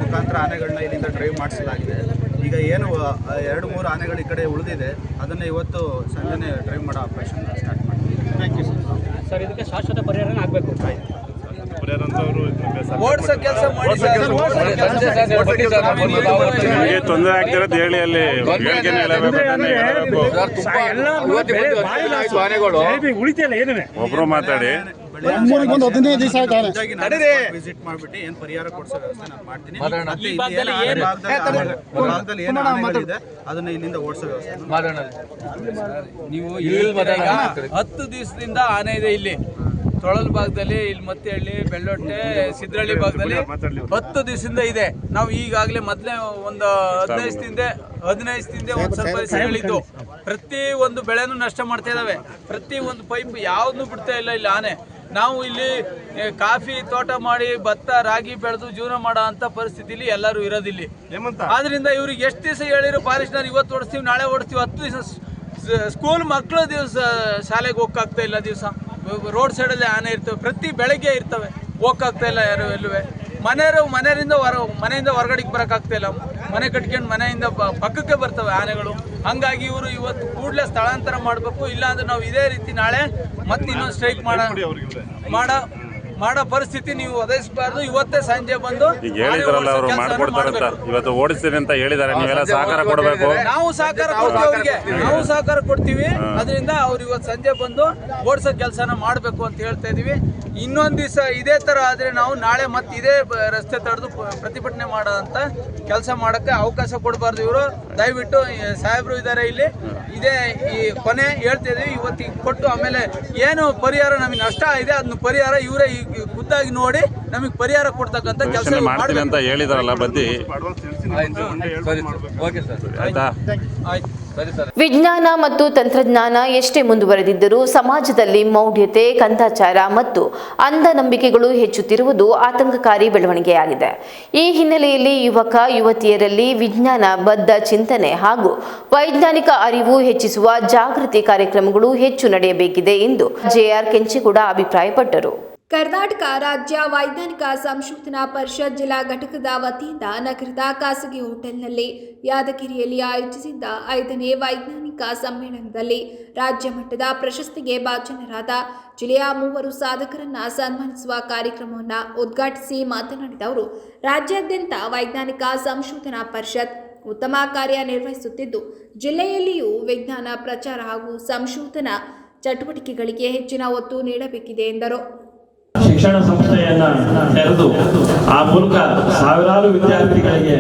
ಮುಖಾಂತರ ಆನೆಗಳನ್ನ ಇಲ್ಲಿಂದ ಡ್ರೈವ್ ಮಾಡಿಸಲಾಗಿದೆ. ಈಗ ಏನು 2-3 ಆನೆಗಳು ಈ ಕಡೆ ಉಳಿದಿದೆ, ಅದನ್ನು ಇವತ್ತು ಸಂಜೆನೆ ಡ್ರೈವ್ ಮಾಡೋ ಆಪರೇಷನ್ ಸ್ಟಾರ್ಟ್ ಮಾಡ್ತೀವಿ. Thank you sir. ಇದಕ್ಕೆ ಶಾಶ್ವತ ಪರಿಹಾರ ಆಗಬೇಕು. ತೊಂದರೆ ಆಗ್ತಿರೋದು ಹೇಳಿ, ಅಲ್ಲಿ ಒಬ್ರು ಮಾತಾಡಿ ವಿಸಿಟ್ ಮಾಡ್ಬಿಟ್ಟು ಏನ್ ಪರಿಹಾರ ಕೊಡಿಸೋ ವ್ಯವಸ್ಥೆ ನಾನು ಮಾಡ್ತೀನಿ. ಅದನ್ನ ಇಲ್ಲಿಂದ ಓಡಿಸೋ ವ್ಯವಸ್ಥೆ ನೀವು 10 ದಿವಸದಿಂದ ಆನೆ ಇದೆ ಇಲ್ಲಿ. ತೊಳಲ್ ಭಾಗದಲ್ಲಿ, ಇಲ್ಲಿ ಮತ್ತಹಳ್ಳಿ, ಬೆಳ್ಳೊಟ್ಟೆ, ಸಿದ್ರಳ್ಳಿ ಭಾಗದಲ್ಲಿ 10 ದಿವಸದಿಂದ ಇದೆ. ನಾವು ಈಗಾಗಲೇ ಮೊದಲೇ ಒಂದು 15 ದಿನದಿಂದ ಒಂದು ಸ್ವಲ್ಪ ದಿವಸ ಹೇಳಿದ್ದು, ಪ್ರತಿ ಒಂದು ಬೆಳೆನೂ ನಷ್ಟ ಮಾಡ್ತಾ ಇದ್ದಾವೆ. ಪ್ರತಿ ಒಂದು ಪೈಪ್ ಯಾವ್ದನ್ನೂ ಬಿಡ್ತಾ ಇಲ್ಲ ಇಲ್ಲಿ ಆನೆ. ನಾವು ಇಲ್ಲಿ ಕಾಫಿ ತೋಟ ಮಾಡಿ ಭತ್ತ ರಾಗಿ ಬೆಳೆದು ಜೀವನ ಮಾಡೋ ಅಂತ ಪರಿಸ್ಥಿತಿಲಿ ಎಲ್ಲರೂ ಇರೋದಿಲ್ಲ. ಆದ್ರಿಂದ ಇವ್ರಿಗೆ ಎಷ್ಟು ದಿವಸ ಹೇಳಿರೋ ಫಾರೆಸ್ಟ್ನರ್, ಇವತ್ತು ಓಡಿಸ್ತೀವಿ ನಾಳೆ ಓಡಿಸ್ತೀವಿ, 10 ದಿವಸ ಸ್ಕೂಲ್ ಮಕ್ಕಳು ದಿವಸ ಶಾಲೆಗೆ ಹೋಗಕ್ಕಾಗ್ತಾ ಇಲ್ಲ. ದಿವಸ ರೋಡ್ ಸೈಡಲ್ಲಿ ಆನೆ ಇರ್ತವೆ, ಪ್ರತಿ ಬೆಳಗ್ಗೆ ಇರ್ತವೆ, ಹೋಗಕ್ಕಾಗ್ತಾ ಇಲ್ಲ ಯಾರು ಎಲ್ಲುವೆ. ಮನೆಯಿಂದ ಹೊರಗಡೆಗೆ ಬರೋಕ್ಕಾಗ್ತಾ ಇಲ್ಲ. ಮನೆ ಕಟ್ಕೊಂಡು ಮನೆಯಿಂದ ಪಕ್ಕಕ್ಕೆ ಬರ್ತವೆ ಆನೆಗಳು. ಹಂಗಾಗಿ ಇವರು ಇವತ್ತು ಕೂಡಲೇ ಸ್ಥಳಾಂತರ ಮಾಡಬೇಕು. ಇಲ್ಲಾಂದ್ರೆ ನಾವು ಇದೇ ರೀತಿ ನಾಳೆ ಮತ್ತೆ ಇನ್ನೊಂದು ಸ್ಟ್ರೈಕ್ ಮಾಡೋ ಪರಿಸ್ಥಿತಿ ನೀವು ಒದಗಿಸಬಾರ್ದು. ಇವತ್ತೇ ಸಂಜೆ ಬಂದು ಈಗ ಹೇಳಿದ್ರಲ್ಲ ಅವರು ಮಾಡ್ಕೊಡ್ತಾರಂತ, ಇವತ್ತು ಓಡಿಸ್ತೀನಿ ಅಂತ ಹೇಳಿದ್ದಾರೆ. ನೀವೆಲ್ಲ ಸಹಕಾರ ಕೊಡಬೇಕು. ನಾವು ಸಹಕಾರ ಕೊಡ್ತೀವಿ ಅವ್ರಿಗೆ, ನಾವು ಸಹಕಾರ ಕೊಡ್ತೀವಿ. ಅದರಿಂದ ಅವ್ರು ಇವತ್ತು ಸಂಜೆ ಬಂದು ಓಡಿಸೋ ಕೆಲಸನ ಮಾಡಬೇಕು ಅಂತ ಹೇಳ್ತಾ ಇದೀವಿ. ಇನ್ನೊಂದು ದಿವಸ ಇದೇ ತರ ಆದ್ರೆ ನಾವು ನಾಳೆ ಮತ್ತೆ ಇದೇ ರಸ್ತೆ ತಡೆದು ಪ್ರತಿಭಟನೆ ಮಾಡೋಂತ ಕೆಲಸ ಮಾಡೋಕ್ಕೆ ಅವಕಾಶ ಕೊಡಬಾರ್ದು. ಇವರು ದಯವಿಟ್ಟು ಸಾಹೇಬರು ಇದ್ದಾರೆ ಇಲ್ಲಿ, ಇದೇ ಈ ಕೊನೆ ಹೇಳ್ತಾ ಇದೀವಿ. ಇವತ್ತಿಗೆ ಕೊಟ್ಟು ಆಮೇಲೆ ಏನು ಪರಿಹಾರ ನಮಗೆ ನಷ್ಟ ಇದೆ ಅದನ್ನ ಪರಿಹಾರ ಇವರೇ ಖುದ್ದಾಗಿ ನೋಡಿ ನಮಗೆ ಪರಿಹಾರ ಕೊಡ್ತಕ್ಕಂಥ ಕೆಲಸ ಮಾಡ್ತೀನಿ ಅಂತ ಹೇಳಿದಾರಲ್ಲ ಬದ್ದಿ. ಆಯ್ತಾ? ವಿಜ್ಞಾನ ಮತ್ತು ತಂತ್ರಜ್ಞಾನ ಎಷ್ಟೇ ಮುಂದುವರೆದಿದ್ದರೂ ಸಮಾಜದಲ್ಲಿ ಮೌಢ್ಯತೆ, ಕಂದಾಚಾರ ಮತ್ತು ಅಂಧನಂಬಿಕೆಗಳು ಹೆಚ್ಚುತ್ತಿರುವುದು ಆತಂಕಕಾರಿ ಬೆಳವಣಿಗೆಯಾಗಿದೆ. ಈ ಹಿನ್ನೆಲೆಯಲ್ಲಿ ಯುವಕ ಯುವತಿಯರಲ್ಲಿ ವಿಜ್ಞಾನ ಬದ್ಧ ಚಿಂತನೆ ಹಾಗೂ ವೈಜ್ಞಾನಿಕ ಅರಿವು ಹೆಚ್ಚಿಸುವ ಜಾಗೃತಿ ಕಾರ್ಯಕ್ರಮಗಳು ಹೆಚ್ಚು ನಡೆಯಬೇಕಿದೆ ಎಂದು ಜೆಆರ್ ಕೆಂಚೇಗೌಡ ಅಭಿಪ್ರಾಯಪಟ್ಟರು. ಕರ್ನಾಟಕ ರಾಜ್ಯ ವೈಜ್ಞಾನಿಕ ಸಂಶೋಧನಾ ಪರಿಷತ್ ಜಿಲ್ಲಾ ಘಟಕದ ವತಿಯಿಂದ ನಗರದ ಖಾಸಗಿ ಹೋಟೆಲ್ನಲ್ಲಿ ಯಾದಗಿರಿಯಲ್ಲಿ ಆಯೋಜಿಸಿದ್ದ 5ನೇ ವೈಜ್ಞಾನಿಕ ಸಮ್ಮೇಳನದಲ್ಲಿ ರಾಜ್ಯ ಮಟ್ಟದ ಪ್ರಶಸ್ತಿಗೆ ಭಾಜನರಾದ ಜಿಲ್ಲೆಯ 3 ಸಾಧಕರನ್ನ ಸನ್ಮಾನಿಸುವ ಕಾರ್ಯಕ್ರಮವನ್ನು ಉದ್ಘಾಟಿಸಿ ಮಾತನಾಡಿದ ಅವರು, ರಾಜ್ಯಾದ್ಯಂತ ವೈಜ್ಞಾನಿಕ ಸಂಶೋಧನಾ ಪರಿಷತ್ ಉತ್ತಮ ಕಾರ್ಯನಿರ್ವಹಿಸುತ್ತಿದ್ದು ಜಿಲ್ಲೆಯಲ್ಲಿಯೂ ವಿಜ್ಞಾನ ಪ್ರಚಾರ ಹಾಗೂ ಸಂಶೋಧನಾ ಚಟುವಟಿಕೆಗಳಿಗೆ ಹೆಚ್ಚಿನ ಒತ್ತು ನೀಡಬೇಕಿದೆ ಎಂದರು. ಶಿಕ್ಷಣ ಸಂಸ್ಥೆಯನ್ನ ತೆರೆದು ಆ ಮೂಲಕ ಸಾವಿರಾರು ವಿದ್ಯಾರ್ಥಿಗಳಿಗೆ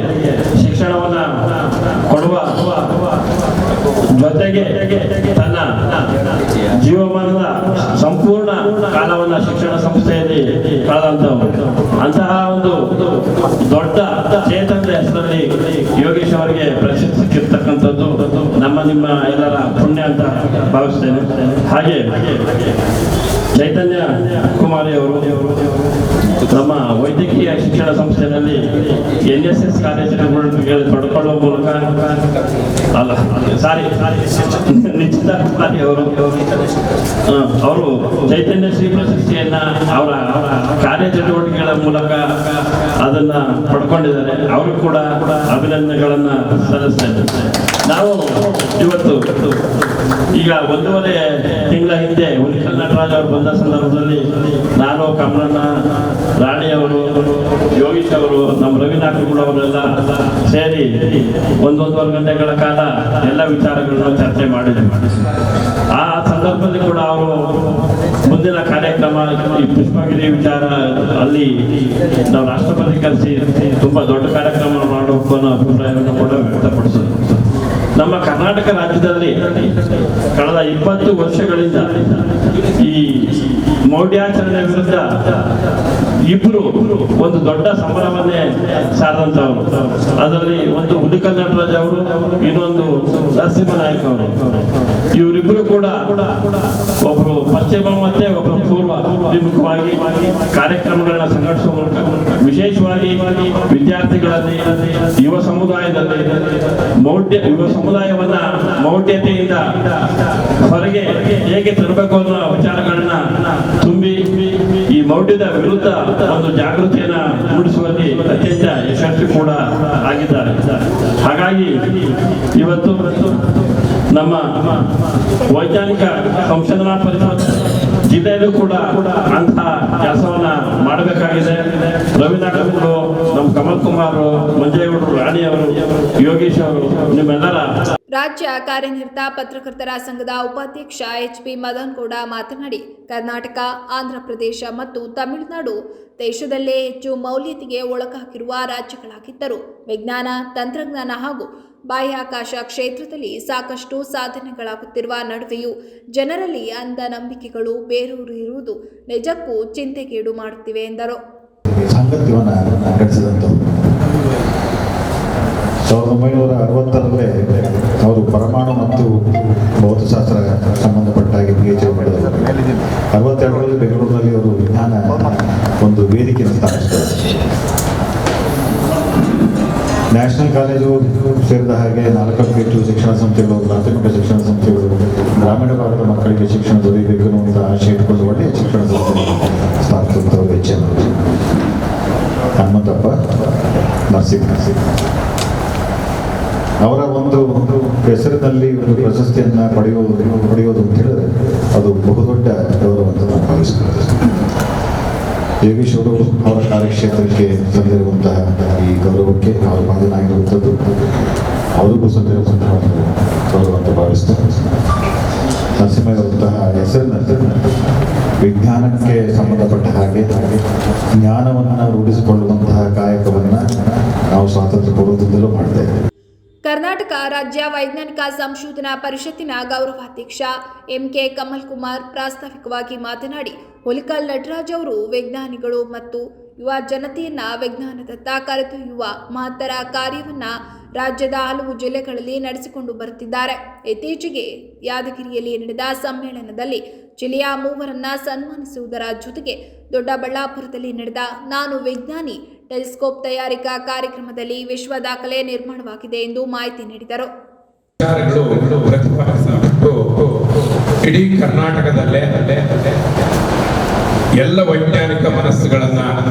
ಶಿಕ್ಷಣವನ್ನ ಕೊಡುವ ಜೊತೆಗೆ ತನ್ನ ಜೀವಮಾನದ ಸಂಪೂರ್ಣ ಕಾಲವನ್ನ ಶಿಕ್ಷಣ ಸಂಸ್ಥೆಯಲ್ಲಿ ಕಳೆದಂತವರು. ಅಂತಹ ಒಂದು ದೊಡ್ಡ ಚೇತನದ ಹೆಸರಲ್ಲಿ ಯೋಗೇಶ್ ಅವರಿಗೆ ಪ್ರಶಸ್ತಿ ಸಿಕ್ಕಿರ್ತಕ್ಕಂಥದ್ದು ನಿಮ್ಮ ಎಲ್ಲರ ಪುಣ್ಯ ಅಂತ ಭಾವಿಸ್ತೇನೆ. ಹಾಗೆ ಚೈತನ್ಯ ಕುಮಾರಿ ಅವರು ನಮ್ಮ ವೈದ್ಯಕೀಯ ಶಿಕ್ಷಣ ಸಂಸ್ಥೆಯಲ್ಲಿ NSS ಕಾರ್ಯಚಟುವಟಿಕೆಗಳಲ್ಲಿ ಪಡ್ಕೊಳ್ಳುವ ಮೂಲಕ ನಿಶ್ಚಿತ ಕುಮಾರಿ ಅವರು ಚೈತನ್ಯ ಶ್ರೀ ಪ್ರಶಸ್ತಿಯನ್ನ ಅವರ ಕಾರ್ಯಚಟುವಟಿಕೆಗಳ ಮೂಲಕ ಅದನ್ನ ಪಡ್ಕೊಂಡಿದ್ದಾರೆ. ಅವರು ಕೂಡ ಅಭಿನಂದನೆಗಳನ್ನ ಸಲ್ಲಿಸ್ತೇನೆ. ನಾವು ಇವತ್ತು ಈಗ 1.5 ತಿಂಗಳ ಹಿಂದೆ ಹುಲಿಕಲ್ ನಟರಾಜ್ ಅವರು ಬಂದ ಸಂದರ್ಭದಲ್ಲಿ ನಾನು, ಕಮಲಣ್ಣ, ರಾಣಿಯವರು, ಯೋಗೀಶ್ ಅವರು, ನಮ್ಮ ರವಿನಾಥ್ ಅವರೆಲ್ಲ ಸೇರಿ 1.5 ಗಂಟೆಗಳ ಕಾಲ ಎಲ್ಲ ವಿಚಾರಗಳನ್ನು ಚರ್ಚೆ ಮಾಡಿದ್ವಿ. ಆ ಸಂದರ್ಭದಲ್ಲಿ ಕೂಡ ಅವರು ಮುಂದಿನ ಕಾರ್ಯಕ್ರಮ ಈ ಪುಷ್ಪಗಿರಿ ವಿಚಾರ ಅಲ್ಲಿ ನಾವು ರಾಷ್ಟ್ರಪತಿ ಕರೆಸಿ ತುಂಬಾ ದೊಡ್ಡ ಕಾರ್ಯಕ್ರಮ ಮಾಡಬೇಕು ಅನ್ನೋ ಅಭಿಪ್ರಾಯವನ್ನು ಕೂಡ ವ್ಯಕ್ತಪಡಿಸಿದ್ರು. ನಮ್ಮ ಕರ್ನಾಟಕ ರಾಜ್ಯದಲ್ಲಿ ಕಳೆದ 20 ವರ್ಷಗಳಿಂದ ಈ ಮೌಢ್ಯಾಚರಣೆ ವಿರುದ್ಧ ಇಬ್ರು ಒಂದು ದೊಡ್ಡ ಸಮರವನ್ನೇ ಸಾರಿದಂತವರು. ಅದರಲ್ಲಿ ಒಂದು ಹುಲಿಕಲ್ ನಟರಾಜ್ ಅವರು, ಇನ್ನೊಂದು ನರಸಿಂಹನಾಯಕ್ ಅವರು. ಇವರಿಬ್ಬರು ಕೂಡ ಒಬ್ರು ಪಶ್ಚಿಮ ಮತ್ತೆ ಒಬ್ಬರು ಪೂರ್ವ ಅಭಿಮುಖವಾಗಿ ಕಾರ್ಯಕ್ರಮಗಳನ್ನ ಸಂಘಟಿಸುವ ಮೂಲಕ ವಿಶೇಷವಾಗಿ ವಿದ್ಯಾರ್ಥಿಗಳಲ್ಲಿ, ಯುವ ಸಮುದಾಯದಲ್ಲಿ ಯುವ ಸಮುದಾಯವನ್ನ ಮೌಢ್ಯತೆಯಿಂದ ಹೊರಗೆ ಹೇಗೆ ತರಬೇಕು ಅನ್ನೋ ವಿಚಾರಗಳನ್ನ ತುಂಬಿ ಈ ಮೌಢ್ಯದ ವಿರುದ್ಧ ಒಂದು ಜಾಗೃತಿಯನ್ನ ಮೂಡಿಸುವಲ್ಲಿ ಅತ್ಯಂತ ಯಶಸ್ವಿ ಕೂಡ ಆಗಿದ್ದಾರೆ. ಹಾಗಾಗಿ ಇವತ್ತು ನಮ್ಮ ವೈಜ್ಞಾನಿಕ ಸಂಶೋಧನಾ ಪರಿಷತ್ ಜಿಲ್ಲೆಯಲ್ಲೂ ಕೂಡ ಅಂತಹ ಕೆಲಸವನ್ನ ಮಾಡಬೇಕಾಗಿದೆ. ರವಿನಾಥ್ ಅವರು, ನಮ್ಮ ಕಮಲ್ ಕುಮಾರ್, ಮಂಜೇಗೌಡರು, ರಾಣಿಯವರು, ಯೋಗೇಶ್ ಅವರು, ನಿಮ್ಮೆಲ್ಲರ ರಾಜ್ಯ ಕಾರ್ಯನಿರತ ಪತ್ರಕರ್ತರ ಸಂಘದ ಉಪಾಧ್ಯಕ್ಷ HP ಮದನ್ ಗೌಡ ಮಾತನಾಡಿ, ಕರ್ನಾಟಕ, ಆಂಧ್ರಪ್ರದೇಶ ಮತ್ತು ತಮಿಳುನಾಡು ದೇಶದಲ್ಲೇ ಹೆಚ್ಚು ಮೌಲ್ಯತೆಗೆ ಒಳಗಾಗಿರುವ ರಾಜ್ಯಗಳಾಗಿದ್ದರೂ ವಿಜ್ಞಾನ, ತಂತ್ರಜ್ಞಾನ ಹಾಗೂ ಬಾಹ್ಯಾಕಾಶ ಕ್ಷೇತ್ರದಲ್ಲಿ ಸಾಕಷ್ಟು ಸಾಧನೆಗಳಾಗುತ್ತಿರುವ ನಡುವೆಯೂ ಜನರಲ್ಲಿ ಅಂಧ ನಂಬಿಕೆಗಳು ಬೇರೂರಿರುವುದು ನಿಜಕ್ಕೂ ಚಿಂತೆಗೀಡು ಮಾಡುತ್ತಿವೆ ಎಂದರು. ಸಾಂಗತ್ಯವನ್ನು ನಡೆಸಿದಂಥವ್ರು 1960ರಲ್ಲೇ ಅವರು ಪರಮಾಣು ಮತ್ತು ಭೌತಶಾಸ್ತ್ರ ಸಂಬಂಧಪಟ್ಟ ಹಾಗೆ PhD ಮಾಡಿದರು. 62ರಲ್ಲಿ ಬೆಂಗಳೂರಿನಲ್ಲಿ ಅವರು ವಿಜ್ಞಾನ ಒಂದು ವೇದಿಕೆಯನ್ನು ಸ್ಥಾಪಿಸಿದರು. ನ್ಯಾಷನಲ್ ಕಾಲೇಜು ಸೇರಿದ ಹಾಗೆ 4 ಹೆಚ್ಚು ಶಿಕ್ಷಣ ಸಂಸ್ಥೆಗಳು, ಪ್ರಾಥಮಿಕ ಶಿಕ್ಷಣ ಸಂಸ್ಥೆಗಳು ಗ್ರಾಮೀಣ ಭಾಗದ ಮಕ್ಕಳಿಗೆ ಶಿಕ್ಷಣ ದೊರೆಯಬೇಕು ಅಂತ ಆಶೆ ಇಟ್ಕೊಂಡು ಒಳ್ಳೆಯ ಶಿಕ್ಷಣ ಸಂಸ್ಥೆಗಳು ಸ್ಥಾಪಿಸಿದಂಥವ್ರು ಹನುಮಂತಪ್ಪ ನರಸಿಂಹ. ಅವರ ಒಂದು ಹೆಸರಿನಲ್ಲಿ ಒಂದು ಪ್ರಶಸ್ತಿಯನ್ನು ಪಡೆಯೋದು ಅಂತ ಹೇಳಿದ್ರೆ ಅದು ಬಹುದೊಡ್ಡ ಗೌರವ ಅಂತ ನಾನು ಭಾವಿಸ್ತೇನೆ. ಯೋಗೀಶ್ ಅವರು ಅವರ ಕಾರ್ಯಕ್ಷೇತ್ರಕ್ಕೆ ತಂದಿರುವಂತಹ ಈ ಗೌರವಕ್ಕೆ ಅವರು ಭಾಗನಾಗಿರುವಂಥದ್ದು ಅವರಿಗೂ ಸಂದಿರುವಂತಹ ಗೌರವ ಅಂತ ಭಾವಿಸ್ತೇನೆ. ನರಸಿಂಹರಂತಹ ಹೆಸರಿನಲ್ಲಿ ವಿಜ್ಞಾನಕ್ಕೆ ಸಂಬಂಧಪಟ್ಟ ಹಾಗೆ ಜ್ಞಾನವನ್ನು ರೂಢಿಸಿಕೊಳ್ಳುವಂತಹ ಕಾಯಕವನ್ನು ನಾವು ಸ್ವಾತಂತ್ರ್ಯ ಪೂರ್ವದಿಂದಲೂ ಮಾಡ್ತಾ ಇದ್ದೇವೆ. ಕರ್ನಾಟಕ ರಾಜ್ಯ ವೈಜ್ಞಾನಿಕ ಸಂಶೋಧನಾ ಪರಿಷತ್ತಿನ ಗೌರವಾಧ್ಯಕ್ಷ MK ಕಮಲ್ ಕುಮಾರ್ ಪ್ರಾಸ್ತಾವಿಕವಾಗಿ ಮಾತನಾಡಿ, ಹುಲಿಕಲ್ ನಟರಾಜ್ ಅವರು ವಿಜ್ಞಾನಿಗಳು ಮತ್ತು ಯುವ ಜನತೆಯನ್ನ ವಿಜ್ಞಾನದತ್ತ ಕರೆದೊಯ್ಯುವ ಮಹತ್ತರ ಕಾರ್ಯವನ್ನ ರಾಜ್ಯದ ಹಲವು ಜಿಲ್ಲೆಗಳಲ್ಲಿ ನಡೆಸಿಕೊಂಡು ಬರುತ್ತಿದ್ದಾರೆ. ಇತ್ತೀಚೆಗೆ ಯಾದಗಿರಿಯಲ್ಲಿ ನಡೆದ ಸಮ್ಮೇಳನದಲ್ಲಿ ಜಿಲ್ಲೆಯ 3 ಸನ್ಮಾನಿಸುವುದರ ಜೊತೆಗೆ ದೊಡ್ಡಬಳ್ಳಾಪುರದಲ್ಲಿ ನಡೆದ ನಾನು ವಿಜ್ಞಾನಿ ಟೆಲಿಸ್ಕೋಪ್ ತಯಾರಿಕಾ ಕಾರ್ಯಕ್ರಮದಲ್ಲಿ ವಿಶ್ವ ದಾಖಲೆ ನಿರ್ಮಾಣವಾಗಿದೆ ಎಂದು ಮಾಹಿತಿ ನೀಡಿದರು. ಇಡೀ ಕರ್ನಾಟಕದಲ್ಲೇ ಎಲ್ಲ ವೈಜ್ಞಾನಿಕ ಮನಸ್ಸುಗಳನ್ನು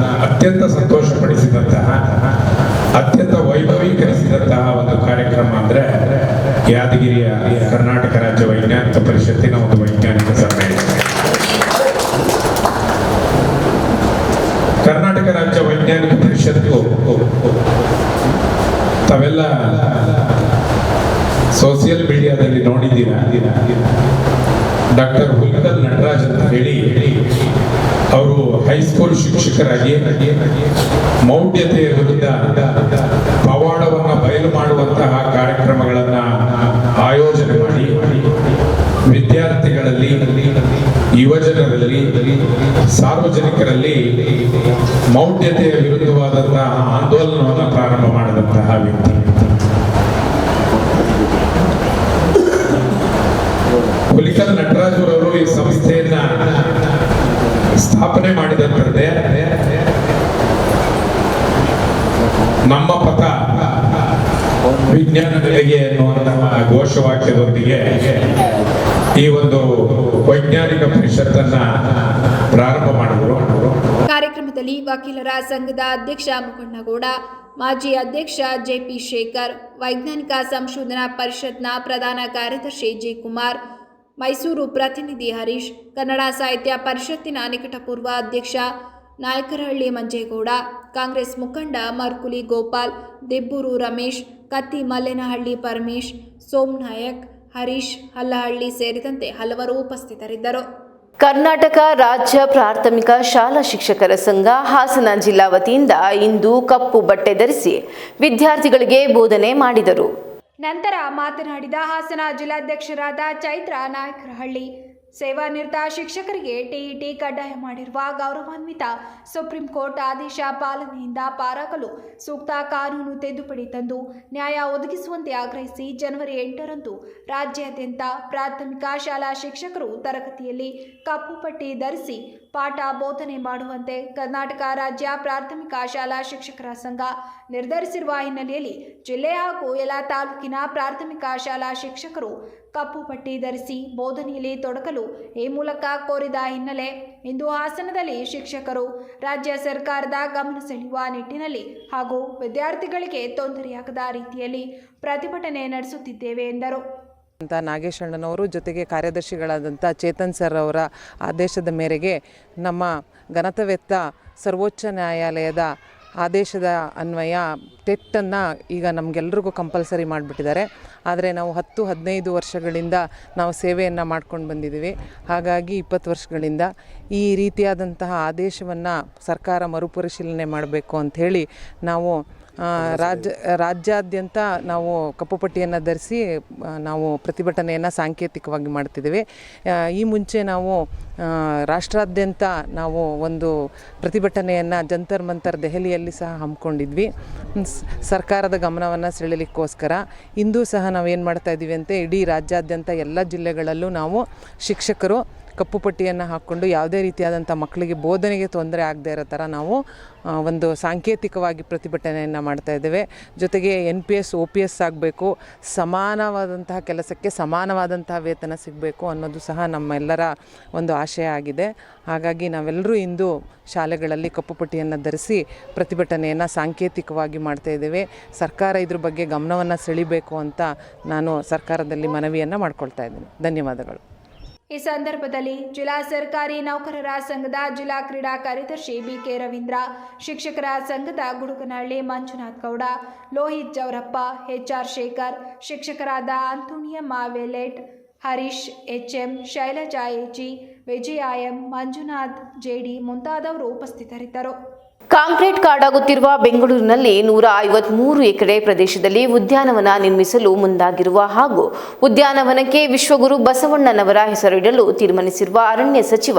ಅತ್ಯಂತ ಸಂತೋಷಪಡಿಸಿದಂತಹ, ಅತ್ಯಂತ ವೈಭವೀಕರಿಸಿದಂತಹ ಒಂದು ಕಾರ್ಯಕ್ರಮ ಅಂದರೆ ಯಾದಗಿರಿಯ ಕರ್ನಾಟಕ ರಾಜ್ಯ ವೈಜ್ಞಾನಿಕ ಪರಿಷತ್ತಿನ ಒಂದು ವೈಜ್ಞಾನಿಕ ಸಮ್ಮೇಳನ. ಕರ್ನಾಟಕ ರಾಜ್ಯ ವೈಜ್ಞಾನಿಕ ಪರಿಷತ್ತು ತಾವೆಲ್ಲ ಸೋಷಿಯಲ್ ಮೀಡಿಯಾದಲ್ಲಿ ನೋಡಿದ್ದೀರಾ, ಡಾಕ್ಟರ್ ಹುಲಿಕಲ್ ನಟರಾಜ್ ಅಂತ ಹೇಳಿ ಅವರು ಹೈಸ್ಕೂಲ್ ಶಿಕ್ಷಕರಾಗಿ ಮೌಢ್ಯತೆಯ ವಿರುದ್ಧ ಪವಾಡವನ್ನು ಬಯಲು ಮಾಡುವಂತಹ ಕಾರ್ಯಕ್ರಮಗಳನ್ನು ಆಯೋಜನೆ ಮಾಡಿ ವಿದ್ಯಾರ್ಥಿಗಳಲ್ಲಿ, ಯುವಜನರಲ್ಲಿ, ಸಾರ್ವಜನಿಕರಲ್ಲಿ ಮೌಢ್ಯತೆಯ ವಿರುದ್ಧವಾದಂತಹ ಆಂದೋಲನವನ್ನು ಪ್ರಾರಂಭ ಮಾಡಿದಂತಹ ವ್ಯಕ್ತಿ. ಹುಲಿಕಲ್ ನಟರಾಜ್ ಅವರು ಈ ಸಂಸ್ಥೆಯನ್ನ ಸ್ಥಾಪನೆ ಮಾಡಿದಂತೆ ನಮ್ಮ ಪಥ ವಿಜ್ಞಾನಗಳಿಗೆ ಎನ್ನುವಂತಹ ಘೋಷವಾಕ್ಯದೊಂದಿಗೆ ಈ ಒಂದು ವೈಜ್ಞಾನಿಕ ಪರಿಷತ್ತನ್ನ ಪ್ರಾರಂಭ ಮಾಡಿದರು. ಕಾರ್ಯಕ್ರಮದಲ್ಲಿ ವಕೀಲರ ಸಂಘದ ಅಧ್ಯಕ್ಷ ಮುಖಣ್ಣಗೌಡ, ಮಾಜಿ ಅಧ್ಯಕ್ಷ JP ಶೇಖರ್, ವೈಜ್ಞಾನಿಕ ಸಂಶೋಧನಾ ಪರಿಷತ್ನ ಪ್ರಧಾನ ಕಾರ್ಯದರ್ಶಿ J ಕುಮಾರ್, ಮೈಸೂರು ಪ್ರತಿನಿಧಿ ಹರೀಶ್, ಕನ್ನಡ ಸಾಹಿತ್ಯ ಪರಿಷತ್ತಿನ ನಿಕಟಪೂರ್ವ ಅಧ್ಯಕ್ಷ ನಾಯಕರಹಳ್ಳಿ ಮಂಜೇಗೌಡ, ಕಾಂಗ್ರೆಸ್ ಮುಖಂಡ ಮರ್ಕುಲಿ ಗೋಪಾಲ್, ದಿಬ್ಬೂರು ರಮೇಶ್, ಕತ್ತಿ ಮಲ್ಲೇನಹಳ್ಳಿ ಪರಮೇಶ್, ಸೋಮನಾಯಕ್, ಹರೀಶ್ ಹಲ್ಲಹಳ್ಳಿ ಸೇರಿದಂತೆ ಹಲವರು ಉಪಸ್ಥಿತರಿದ್ದರು. ಕರ್ನಾಟಕ ರಾಜ್ಯ ಪ್ರಾಥಮಿಕ ಶಾಲಾ ಶಿಕ್ಷಕರ ಸಂಘ ಹಾಸನ ಜಿಲ್ಲಾ ವತಿಯಿಂದ ಇಂದು ಕಪ್ಪು ಬಟ್ಟೆ ಧರಿಸಿ ವಿದ್ಯಾರ್ಥಿಗಳಿಗೆ ಬೋಧನೆ ಮಾಡಿದರು. ನಂತರ ಮಾತನಾಡಿದ ಹಾಸನ ಜಿಲ್ಲಾಧ್ಯಕ್ಷರಾದ ಚೈತ್ರ ನಾಯಕರಹಳ್ಳಿ, ಸೇವಾನಿರತ ಶಿಕ್ಷಕರಿಗೆ TET ಕಡ್ಡಾಯ ಮಾಡಿರುವ ಗೌರವಾನ್ವಿತ ಸುಪ್ರೀಂ ಕೋರ್ಟ್ ಆದೇಶ ಪಾಲನೆಯಿಂದ ಪಾರಾಗಲು ಸೂಕ್ತ ಕಾನೂನು ತಿದ್ದುಪಡಿ ತಂದು ನ್ಯಾಯ ಒದಗಿಸುವಂತೆ ಆಗ್ರಹಿಸಿ ಜನವರಿ 8ರಂದು ರಾಜ್ಯಾದ್ಯಂತ ಪ್ರಾಥಮಿಕ ಶಾಲಾ ಶಿಕ್ಷಕರು ತರಗತಿಯಲ್ಲಿ ಕಪ್ಪು ಪಟ್ಟಿ ಧರಿಸಿ ಪಾಠ ಬೋಧನೆ ಮಾಡುವಂತೆ ಕರ್ನಾಟಕ ರಾಜ್ಯ ಪ್ರಾಥಮಿಕ ಶಾಲಾ ಶಿಕ್ಷಕರ ಸಂಘ ನಿರ್ಧರಿಸಿರುವ ಹಿನ್ನೆಲೆಯಲ್ಲಿ ಜಿಲ್ಲೆ ಹಾಗೂ ಎಲ್ಲ ತಾಲೂಕಿನ ಪ್ರಾಥಮಿಕ ಶಾಲಾ ಶಿಕ್ಷಕರು ಕಪ್ಪು ಪಟ್ಟಿ ಧರಿಸಿ ಬೋಧನೆಯಲ್ಲಿ ತೊಡಗಲು ಈ ಮೂಲಕ ಕೋರಿದ ಹಿನ್ನೆಲೆ ಇಂದು ಹಾಸನದಲ್ಲಿ ಶಿಕ್ಷಕರು ರಾಜ್ಯ ಸರ್ಕಾರದ ಗಮನ ಸೆಳೆಯುವ ನಿಟ್ಟಿನಲ್ಲಿ ಹಾಗೂ ವಿದ್ಯಾರ್ಥಿಗಳಿಗೆ ತೊಂದರೆಯಾಗದ ರೀತಿಯಲ್ಲಿ ಪ್ರತಿಭಟನೆ ನಡೆಸುತ್ತಿದ್ದೇವೆ ಎಂದರು. ಅಂತ ನಾಗೇಶ್ ಅಣ್ಣನವರು ಜೊತೆಗೆ ಕಾರ್ಯದರ್ಶಿಗಳಾದಂಥ ಚೇತನ್ ಸರ್ ಅವರ ಆದೇಶದ ಮೇರೆಗೆ ನಮ್ಮ ಘನತೆವೆತ್ತ ಸರ್ವೋಚ್ಚ ನ್ಯಾಯಾಲಯದ ಆದೇಶದ ಅನ್ವಯ ಟೆಟ್ಟನ್ನು ಈಗ ನಮಗೆಲ್ರಿಗೂ ಕಂಪಲ್ಸರಿ ಮಾಡಿಬಿಟ್ಟಿದ್ದಾರೆ. ಆದರೆ ನಾವು 10-15 ವರ್ಷಗಳಿಂದ ನಾವು ಸೇವೆಯನ್ನು ಮಾಡ್ಕೊಂಡು ಬಂದಿದ್ದೀವಿ. ಹಾಗಾಗಿ 20 ವರ್ಷಗಳಿಂದ ಈ ರೀತಿಯಾದಂತಹ ಆದೇಶವನ್ನು ಸರ್ಕಾರ ಮರುಪರಿಶೀಲನೆ ಮಾಡಬೇಕು ಅಂಥೇಳಿ ನಾವು ರಾಜ್ಯಾದ್ಯಂತ ನಾವು ಕಪ್ಪು ಪಟ್ಟಿಯನ್ನು ಧರಿಸಿ ನಾವು ಪ್ರತಿಭಟನೆಯನ್ನು ಸಾಂಕೇತಿಕವಾಗಿ ಮಾಡ್ತಿದ್ದೇವೆ. ಈ ಮುಂಚೆ ನಾವು ರಾಷ್ಟ್ರಾದ್ಯಂತ ನಾವು ಒಂದು ಪ್ರತಿಭಟನೆಯನ್ನು ಜಂತರ್ ಮಂತರ್ ದೆಹಲಿಯಲ್ಲಿ ಸಹ ಹಮ್ಮಿಕೊಂಡಿದ್ವಿ ಸರ್ಕಾರದ ಗಮನವನ್ನು ಸೆಳೆಯಲಿಕ್ಕೋಸ್ಕರ. ಇಂದು ಸಹ ನಾವೇನು ಮಾಡ್ತಾಯಿದ್ದೀವಿ ಅಂತ ಇಡೀ ರಾಜ್ಯಾದ್ಯಂತ ಎಲ್ಲ ಜಿಲ್ಲೆಗಳಲ್ಲೂ ನಾವು ಶಿಕ್ಷಕರು ಕಪ್ಪು ಪಟ್ಟಿಯನ್ನು ಹಾಕ್ಕೊಂಡು ಯಾವುದೇ ರೀತಿಯಾದಂಥ ಮಕ್ಕಳಿಗೆ ಬೋಧನೆಗೆ ತೊಂದರೆ ಆಗದೇ ಇರೋ ಥರ ನಾವು ಒಂದು ಸಾಂಕೇತಿಕವಾಗಿ ಪ್ರತಿಭಟನೆಯನ್ನು ಮಾಡ್ತಾಯಿದ್ದೇವೆ. ಜೊತೆಗೆ NPS OPS ಆಗಬೇಕು, ಸಮಾನವಾದಂತಹ ಕೆಲಸಕ್ಕೆ ಸಮಾನವಾದಂತಹ ವೇತನ ಸಿಗಬೇಕು ಅನ್ನೋದು ಸಹ ನಮ್ಮೆಲ್ಲರ ಒಂದು ಆಶಯ ಆಗಿದೆ. ಹಾಗಾಗಿ ನಾವೆಲ್ಲರೂ ಇಂದು ಶಾಲೆಗಳಲ್ಲಿ ಕಪ್ಪು ಪಟ್ಟಿಯನ್ನು ಧರಿಸಿ ಪ್ರತಿಭಟನೆಯನ್ನು ಸಾಂಕೇತಿಕವಾಗಿ ಮಾಡ್ತಾಯಿದ್ದೇವೆ. ಸರ್ಕಾರ ಇದ್ರ ಬಗ್ಗೆ ಗಮನವನ್ನು ಸೆಳೀಬೇಕು ಅಂತ ನಾನು ಸರ್ಕಾರದಲ್ಲಿ ಮನವಿಯನ್ನು ಮಾಡ್ಕೊಳ್ತಾ ಇದ್ದೀನಿ. ಧನ್ಯವಾದಗಳು. ಈ ಸಂದರ್ಭದಲ್ಲಿ ಜಿಲ್ಲಾ ಸರ್ಕಾರಿ ನೌಕರರ ಸಂಘದ ಜಿಲ್ಲಾ ಕ್ರೀಡಾ ಕಾರ್ಯದರ್ಶಿ BK ರವೀಂದ್ರ, ಶಿಕ್ಷಕರ ಸಂಘದ ಗುಡುಕನಹಳ್ಳಿ ಮಂಜುನಾಥ್ ಗೌಡ, ಲೋಹಿತ್ ಜವರಪ್ಪ, HR ಶೇಖರ್, ಶಿಕ್ಷಕರಾದ ಅಂತೋಣಿಯಮ್ಮ ವೆಲೆಟ್, ಹರೀಶ್ HM, ಶೈಲಜಾ AG, ವಿಜಯ M, ಮಂಜುನಾಥ್ JD ಮುಂತಾದವರು ಉಪಸ್ಥಿತರಿದ್ದರು. ಕಾಂಕ್ರೀಟ್ ಕಾಡಾಗುತ್ತಿರುವ ಬೆಂಗಳೂರಿನಲ್ಲಿ 153 ಎಕರೆ ಪ್ರದೇಶದಲ್ಲಿ ಉದ್ಯಾನವನ ನಿರ್ಮಿಸಲು ಮುಂದಾಗಿರುವ ಹಾಗೂ ಉದ್ಯಾನವನಕ್ಕೆ ವಿಶ್ವಗುರು ಬಸವಣ್ಣನವರ ಹೆಸರಿಡಲು ತೀರ್ಮಾನಿಸಿರುವ ಅರಣ್ಯ ಸಚಿವ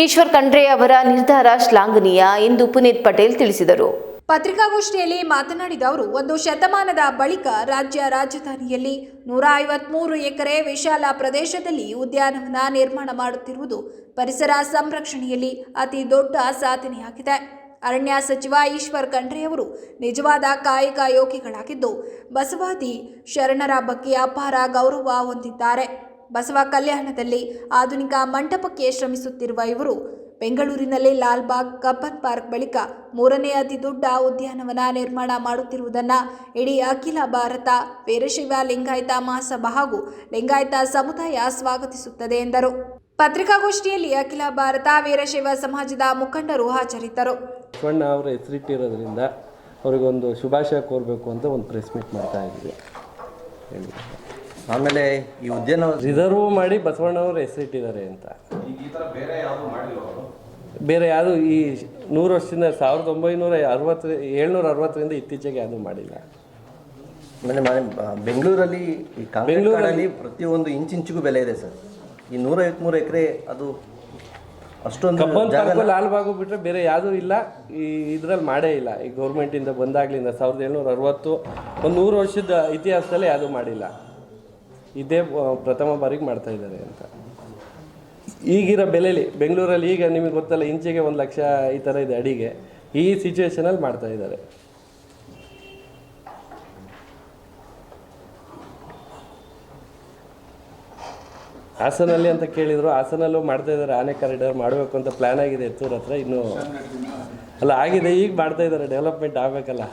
ಈಶ್ವರ್ ಖಂಡ್ರೆ ಅವರ ನಿರ್ಧಾರ ಶ್ಲಾಘನೀಯ ಎಂದು ಪುನೀತ್ ಪಟೇಲ್ ತಿಳಿಸಿದರು. ಪತ್ರಿಕಾಗೋಷ್ಠಿಯಲ್ಲಿ ಮಾತನಾಡಿದ ಅವರು, ಒಂದು ಶತಮಾನದ ಬಳಿಕ ರಾಜ್ಯ ರಾಜಧಾನಿಯಲ್ಲಿ 153 ಎಕರೆ ವಿಶಾಲ ಪ್ರದೇಶದಲ್ಲಿ ಉದ್ಯಾನವನ ನಿರ್ಮಾಣ ಮಾಡುತ್ತಿರುವುದು ಪರಿಸರ ಸಂರಕ್ಷಣೆಯಲ್ಲಿ ಅತಿ ದೊಡ್ಡ ಸಾಧನೆಯಾಗಿದೆ. ಅರಣ್ಯ ಸಚಿವ ಈಶ್ವರ್ ಖಂಡ್ರೆಯವರು ನಿಜವಾದ ಕಾಯಕ ಯೋಗಿಗಳಾಗಿದ್ದು ಬಸವಾದಿ ಶರಣರ ಬಗ್ಗೆ ಅಪಾರ ಗೌರವ ಹೊಂದಿದ್ದಾರೆ. ಬಸವ ಕಲ್ಯಾಣದಲ್ಲಿ ಆಧುನಿಕ ಮಂಟಪಕ್ಕೆ ಶ್ರಮಿಸುತ್ತಿರುವ ಇವರು ಬೆಂಗಳೂರಿನಲ್ಲಿ ಲಾಲ್ಬಾಗ್ ಕಬ್ಬನ್ ಪಾರ್ಕ್ ಬಳಿಕ 3ನೇ ಅತಿ ದೊಡ್ಡ ಉದ್ಯಾನವನ ನಿರ್ಮಾಣ ಮಾಡುತ್ತಿರುವುದನ್ನು ಇಡೀ ಅಖಿಲ ಭಾರತ ವೀರಶೈವ ಲಿಂಗಾಯತ ಮಹಾಸಭಾ ಹಾಗೂ ಲಿಂಗಾಯತ ಸಮುದಾಯ ಸ್ವಾಗತಿಸುತ್ತದೆ ಎಂದರು. ಪತ್ರಿಕಾಗೋಷ್ಠಿಯಲ್ಲಿ ಅಖಿಲ ಭಾರತ ವೀರಶೈವ ಸಮಾಜದ ಮುಖಂಡರು ಹಾಜರಿದ್ದರು. ಬಸವಣ್ಣ ಅವರ ಹೆಸರಿಟ್ಟಿರೋದ್ರಿಂದ ಅವರಿಗೊಂದು ಶುಭಾಶಯ ಕೋರಬೇಕು ಅಂತ ಒಂದು ಪ್ರೆಸ್ ಮೀಟ್ ಮಾಡ್ತಾ ಇದ್ವಿ. ಆಮೇಲೆ ಈ ಉದ್ಯಾನ ರಿಸರ್ವ್ ಮಾಡಿ ಬಸವಣ್ಣವ್ರ ಹೆಸರಿಟ್ಟಿದ್ದಾರೆ ಅಂತ ಬೇರೆ ಯಾವುದು ಈ 100 ವರ್ಷದಿಂದ 760ರಿಂದ ಇತ್ತೀಚೆಗೆ ಯಾವುದು ಮಾಡಿಲ್ಲ. ಆಮೇಲೆ ಬೆಂಗಳೂರಲ್ಲಿ ಬೆಂಗಳೂರಲ್ಲಿ ಪ್ರತಿಯೊಂದು ಇಂಚಿಂಚಿಗೂ ಬೆಲೆ ಇದೆ ಸರ್. ಈ 153 ಎಕರೆ ಅದು ಅಷ್ಟೊಂದು ಕಬ್ಬನ್ ಪಾರ್ಕ್ ಲಾಲ್ಬಾಗು ಬಿಟ್ಟರೆ ಬೇರೆ ಯಾವುದೂ ಇಲ್ಲ. ಈ ಇದರಲ್ಲಿ ಮಾಡೇ ಇಲ್ಲ. ಈ ಗೌರ್ಮೆಂಟಿಂದ ಬಂದಾಗಲಿಂದ 1760 ಒಂದು 100 ವರ್ಷದ ಇತಿಹಾಸದಲ್ಲಿ ಯಾವುದೂ ಮಾಡಿಲ್ಲ. ಇದೇ ಪ್ರಥಮ ಬಾರಿಗೆ ಮಾಡ್ತಾ ಇದ್ದಾರೆ ಅಂತ. ಈಗಿರೋ ಬೆಲೆಯಲ್ಲಿ ಬೆಂಗಳೂರಲ್ಲಿ ಈಗ ನಿಮಗೆ ಗೊತ್ತಲ್ಲ, ಇಂಚಿಗೆ 1 ಲಕ್ಷ ಈ ಥರ ಇದೆ ಅಡಿಗೆ. ಈ ಸಿಚುವೇಶನಲ್ಲಿ ಮಾಡ್ತಾ ಇದ್ದಾರೆ. ಹಾಸನಲ್ಲಿ ಅಂತ ಕೇಳಿದ್ರು, ಹಾಸನಲ್ಲೂ ಮಾಡ್ತಾ ಇದ್ದಾರೆ. ಆನೆ ಕಾರಿಡಾರ್ ಮಾಡಬೇಕು ಅಂತ ಪ್ಲ್ಯಾನ್ ಆಗಿದೆ ಎತ್ತೂರ ಹತ್ರ. ಇನ್ನೂ ಅಲ್ಲ ಆಗಿದೆ, ಈಗ ಮಾಡ್ತಾ ಇದ್ದಾರೆ. ಡೆವಲಪ್ಮೆಂಟ್ ಆಗಬೇಕಲ್ಲ.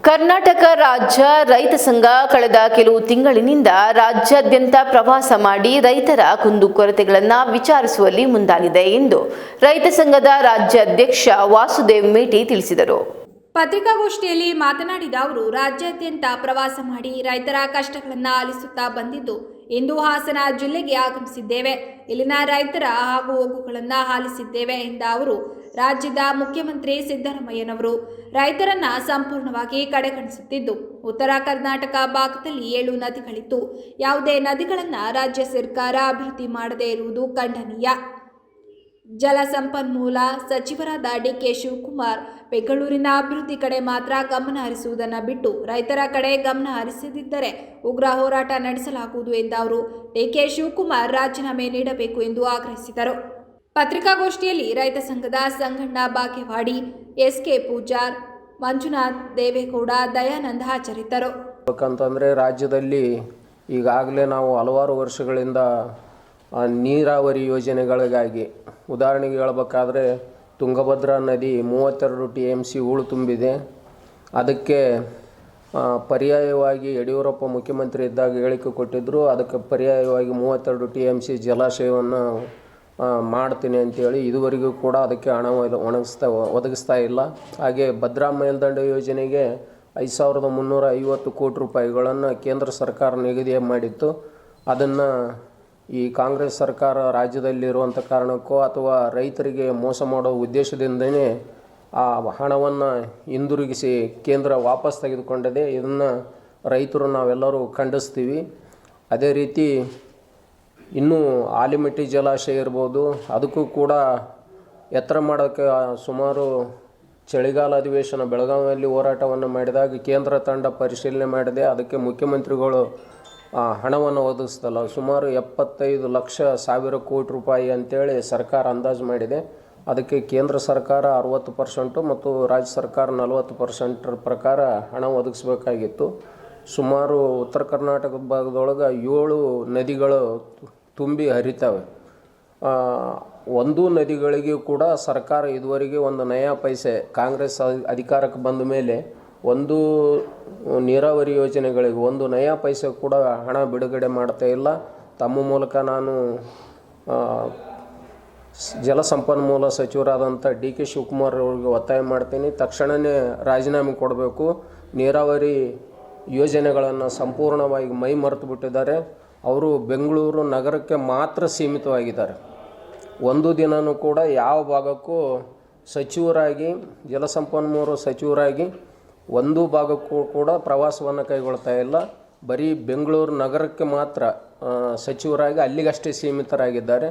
ಕರ್ನಾಟಕ ರಾಜ್ಯ ರೈತ ಸಂಘ ಕಳೆದ ಕೆಲವು ತಿಂಗಳಿನಿಂದ ರಾಜ್ಯಾದ್ಯಂತ ಪ್ರವಾಸ ಮಾಡಿ ರೈತರ ಕುಂದುಕೊರತೆಗಳನ್ನು ವಿಚಾರಿಸುವಲ್ಲಿ ಮುಂದಾಗಿದೆ ಎಂದು ರೈತ ಸಂಘದ ರಾಜ್ಯಾಧ್ಯಕ್ಷ ವಾಸುದೇವ್ ಮೇಟಿ ತಿಳಿಸಿದರು. ಪತ್ರಿಕಾಗೋಷ್ಠಿಯಲ್ಲಿ ಮಾತನಾಡಿದ ಅವರು, ರಾಜ್ಯಾದ್ಯಂತ ಪ್ರವಾಸ ಮಾಡಿ ರೈತರ ಕಷ್ಟಗಳನ್ನು ಆಲಿಸುತ್ತಾ ಬಂದಿದ್ದು ಇಂದು ಹಾಸನ ಜಿಲ್ಲೆಗೆ ಆಗಮಿಸಿದ್ದೇವೆ. ಇಲ್ಲಿನ ರೈತರ ಹಾಗೂ ಹೋಗುಗಳನ್ನು ಆಲಿಸಿದ್ದೇವೆ ಎಂದ ಅವರು, ರಾಜ್ಯದ ಮುಖ್ಯಮಂತ್ರಿ ಸಿದ್ದರಾಮಯ್ಯನವರು ರೈತರನ್ನ ಸಂಪೂರ್ಣವಾಗಿ ಕಡೆಗಣಿಸುತ್ತಿದ್ದು ಉತ್ತರ ಕರ್ನಾಟಕ ಭಾಗದಲ್ಲಿ 7 ನದಿಗಳಿದ್ದು ಯಾವುದೇ ನದಿಗಳನ್ನು ರಾಜ್ಯ ಸರ್ಕಾರ ಅಭಿವೃದ್ಧಿ ಮಾಡದೇ ಇರುವುದು ಖಂಡನೀಯ. ಜಲಸಂಪನ್ಮೂಲ ಸಚಿವರಾದ DK ಶಿವಕುಮಾರ್ ಬೆಂಗಳೂರಿನ ಅಭಿವೃದ್ಧಿ ಕಡೆ ಮಾತ್ರ ಗಮನ ಹರಿಸುವುದನ್ನು ಬಿಟ್ಟು ರೈತರ ಕಡೆ ಗಮನ ಹರಿಸದಿದ್ದರೆ ಉಗ್ರ ಹೋರಾಟ ನಡೆಸಲಾಗುವುದು ಎಂದ ಅವರು DK ಶಿವಕುಮಾರ್ ರಾಜೀನಾಮೆ ನೀಡಬೇಕು ಎಂದು ಆಗ್ರಹಿಸಿದರು. ಪತ್ರಿಕಾಗೋಷ್ಠಿಯಲ್ಲಿ ರೈತ ಸಂಘದ ಸಂಗಣ್ಣ ಬಾಗೇವಾಡಿ, SK ಪೂಜಾರ್, ಮಂಜುನಾಥ್, ದೇವೇಗೌಡ, ದಯಾನಂದ್ ಹಾಜರಿದ್ದರು. ಯಾಕಂತಂದರೆ ರಾಜ್ಯದಲ್ಲಿ ಈಗಾಗಲೇ ನಾವು ಹಲವಾರು ವರ್ಷಗಳಿಂದ ನೀರಾವರಿ ಯೋಜನೆಗಳಿಗಾಗಿ ಉದಾಹರಣೆಗೆ ಹೇಳಬೇಕಾದ್ರೆ ತುಂಗಭದ್ರಾ ನದಿ 32 TMC ಹೂಳು ತುಂಬಿದೆ. ಅದಕ್ಕೆ ಪರ್ಯಾಯವಾಗಿ ಯಡಿಯೂರಪ್ಪ ಮುಖ್ಯಮಂತ್ರಿ ಇದ್ದಾಗ ಹೇಳಿಕೆ ಕೊಟ್ಟಿದ್ದರು. ಅದಕ್ಕೆ ಪರ್ಯಾಯವಾಗಿ 32 TMC ಜಲಾಶಯವನ್ನು ಮಾಡ್ತೀನಿ ಅಂತೇಳಿ ಇದುವರೆಗೂ ಕೂಡ ಅದಕ್ಕೆ ಹಣ ಒದಗಿಸ್ತಾ ಇಲ್ಲ. ಹಾಗೆ ಭದ್ರಾ ಮೇಲ್ದಂಡೆ ಯೋಜನೆಗೆ 5,350 ಕೋಟಿ ರೂಪಾಯಿಗಳನ್ನು ಕೇಂದ್ರ ಸರ್ಕಾರ ನಿಗದಿ ಮಾಡಿತ್ತು. ಅದನ್ನು ಈ ಕಾಂಗ್ರೆಸ್ ಸರ್ಕಾರ ರಾಜ್ಯದಲ್ಲಿರುವಂಥ ಕಾರಣಕ್ಕೋ ಅಥವಾ ರೈತರಿಗೆ ಮೋಸ ಮಾಡೋ ಉದ್ದೇಶದಿಂದನೇ ಆ ಹಣವನ್ನು ಹಿಂದಿರುಗಿಸಿ ಕೇಂದ್ರ ವಾಪಸ್ ತೆಗೆದುಕೊಂಡಿದೆ. ಇದನ್ನು ರೈತರು ನಾವೆಲ್ಲರೂ ಖಂಡಿಸ್ತೀವಿ. ಅದೇ ರೀತಿ ಇನ್ನೂ ಆಲಿಮಟ್ಟಿ ಜಲಾಶಯ ಇರ್ಬೋದು, ಅದಕ್ಕೂ ಕೂಡ ಎತ್ತರ ಮಾಡೋಕ್ಕೆ ಸುಮಾರು ಚಳಿಗಾಲ ಅಧಿವೇಶನ ಬೆಳಗಾವಿಯಲ್ಲಿ ಹೋರಾಟವನ್ನು ಮಾಡಿದಾಗ ಕೇಂದ್ರ ತಂಡ ಪರಿಶೀಲನೆ ಮಾಡಿದೆ. ಅದಕ್ಕೆ ಮುಖ್ಯಮಂತ್ರಿಗಳು ಹಣವನ್ನು ಒದಗಿಸ್ತಲ್ಲ ಸುಮಾರು 75 ಲಕ್ಷ ಕೋಟಿ ರೂಪಾಯಿ ಅಂತೇಳಿ ಸರ್ಕಾರ ಅಂದಾಜು ಮಾಡಿದೆ. ಅದಕ್ಕೆ ಕೇಂದ್ರ ಸರ್ಕಾರ 60% ಮತ್ತು ರಾಜ್ಯ ಸರ್ಕಾರ 40% ಪ್ರಕಾರ ಹಣ ಒದಗಿಸ್ಬೇಕಾಗಿತ್ತು. ಸುಮಾರು ಉತ್ತರ ಕರ್ನಾಟಕ ಭಾಗದೊಳಗೆ 7 ನದಿಗಳು ತುಂಬಿ ಹರಿತವೆ. ಒಂದು ನದಿಗಳಿಗೂ ಕೂಡ ಸರ್ಕಾರ ಇದುವರೆಗೆ ಒಂದು ನಯಾ ಪೈಸೆ ಕಾಂಗ್ರೆಸ್ ಅಧಿಕಾರಕ್ಕೆ ಬಂದ ಮೇಲೆ ಒಂದು ನೀರಾವರಿ ಯೋಜನೆಗಳಿಗೆ ಒಂದು ನಯಾ ಪೈಸೆ ಕೂಡ ಹಣ ಬಿಡುಗಡೆ ಮಾಡ್ತಾ ಇಲ್ಲ. ತಮ್ಮ ಮೂಲಕ ನಾನು ಜಲಸಂಪನ್ಮೂಲ ಸಚಿವರಾದಂಥ DK ಶಿವಕುಮಾರ್ ಅವರಿಗೆ ಒತ್ತಾಯ ಮಾಡ್ತೀನಿ, ತಕ್ಷಣವೇ ರಾಜೀನಾಮೆ ಕೊಡಬೇಕು. ನೀರಾವರಿ ಯೋಜನೆಗಳನ್ನು ಸಂಪೂರ್ಣವಾಗಿ ಮೈ ಮರೆತು ಬಿಟ್ಟಿದ್ದಾರೆ. ಅವರು ಬೆಂಗಳೂರು ನಗರಕ್ಕೆ ಮಾತ್ರ ಸೀಮಿತವಾಗಿದ್ದಾರೆ. ಒಂದು ದಿನವೂ ಕೂಡ ಯಾವ ಭಾಗಕ್ಕೂ ಸಚಿವರಾಗಿ ಜಲಸಂಪನ್ಮೂಲ ಸಚಿವರಾಗಿ ಒಂದು ಭಾಗಕ್ಕೂ ಕೂಡ ಪ್ರವಾಸವನ್ನು ಕೈಗೊಳ್ತಾ ಇಲ್ಲ. ಬರೀ ಬೆಂಗಳೂರು ನಗರಕ್ಕೆ ಮಾತ್ರ ಸಚಿವರಾಗಿ ಅಲ್ಲಿಗಷ್ಟೇ ಸೀಮಿತರಾಗಿದ್ದಾರೆ.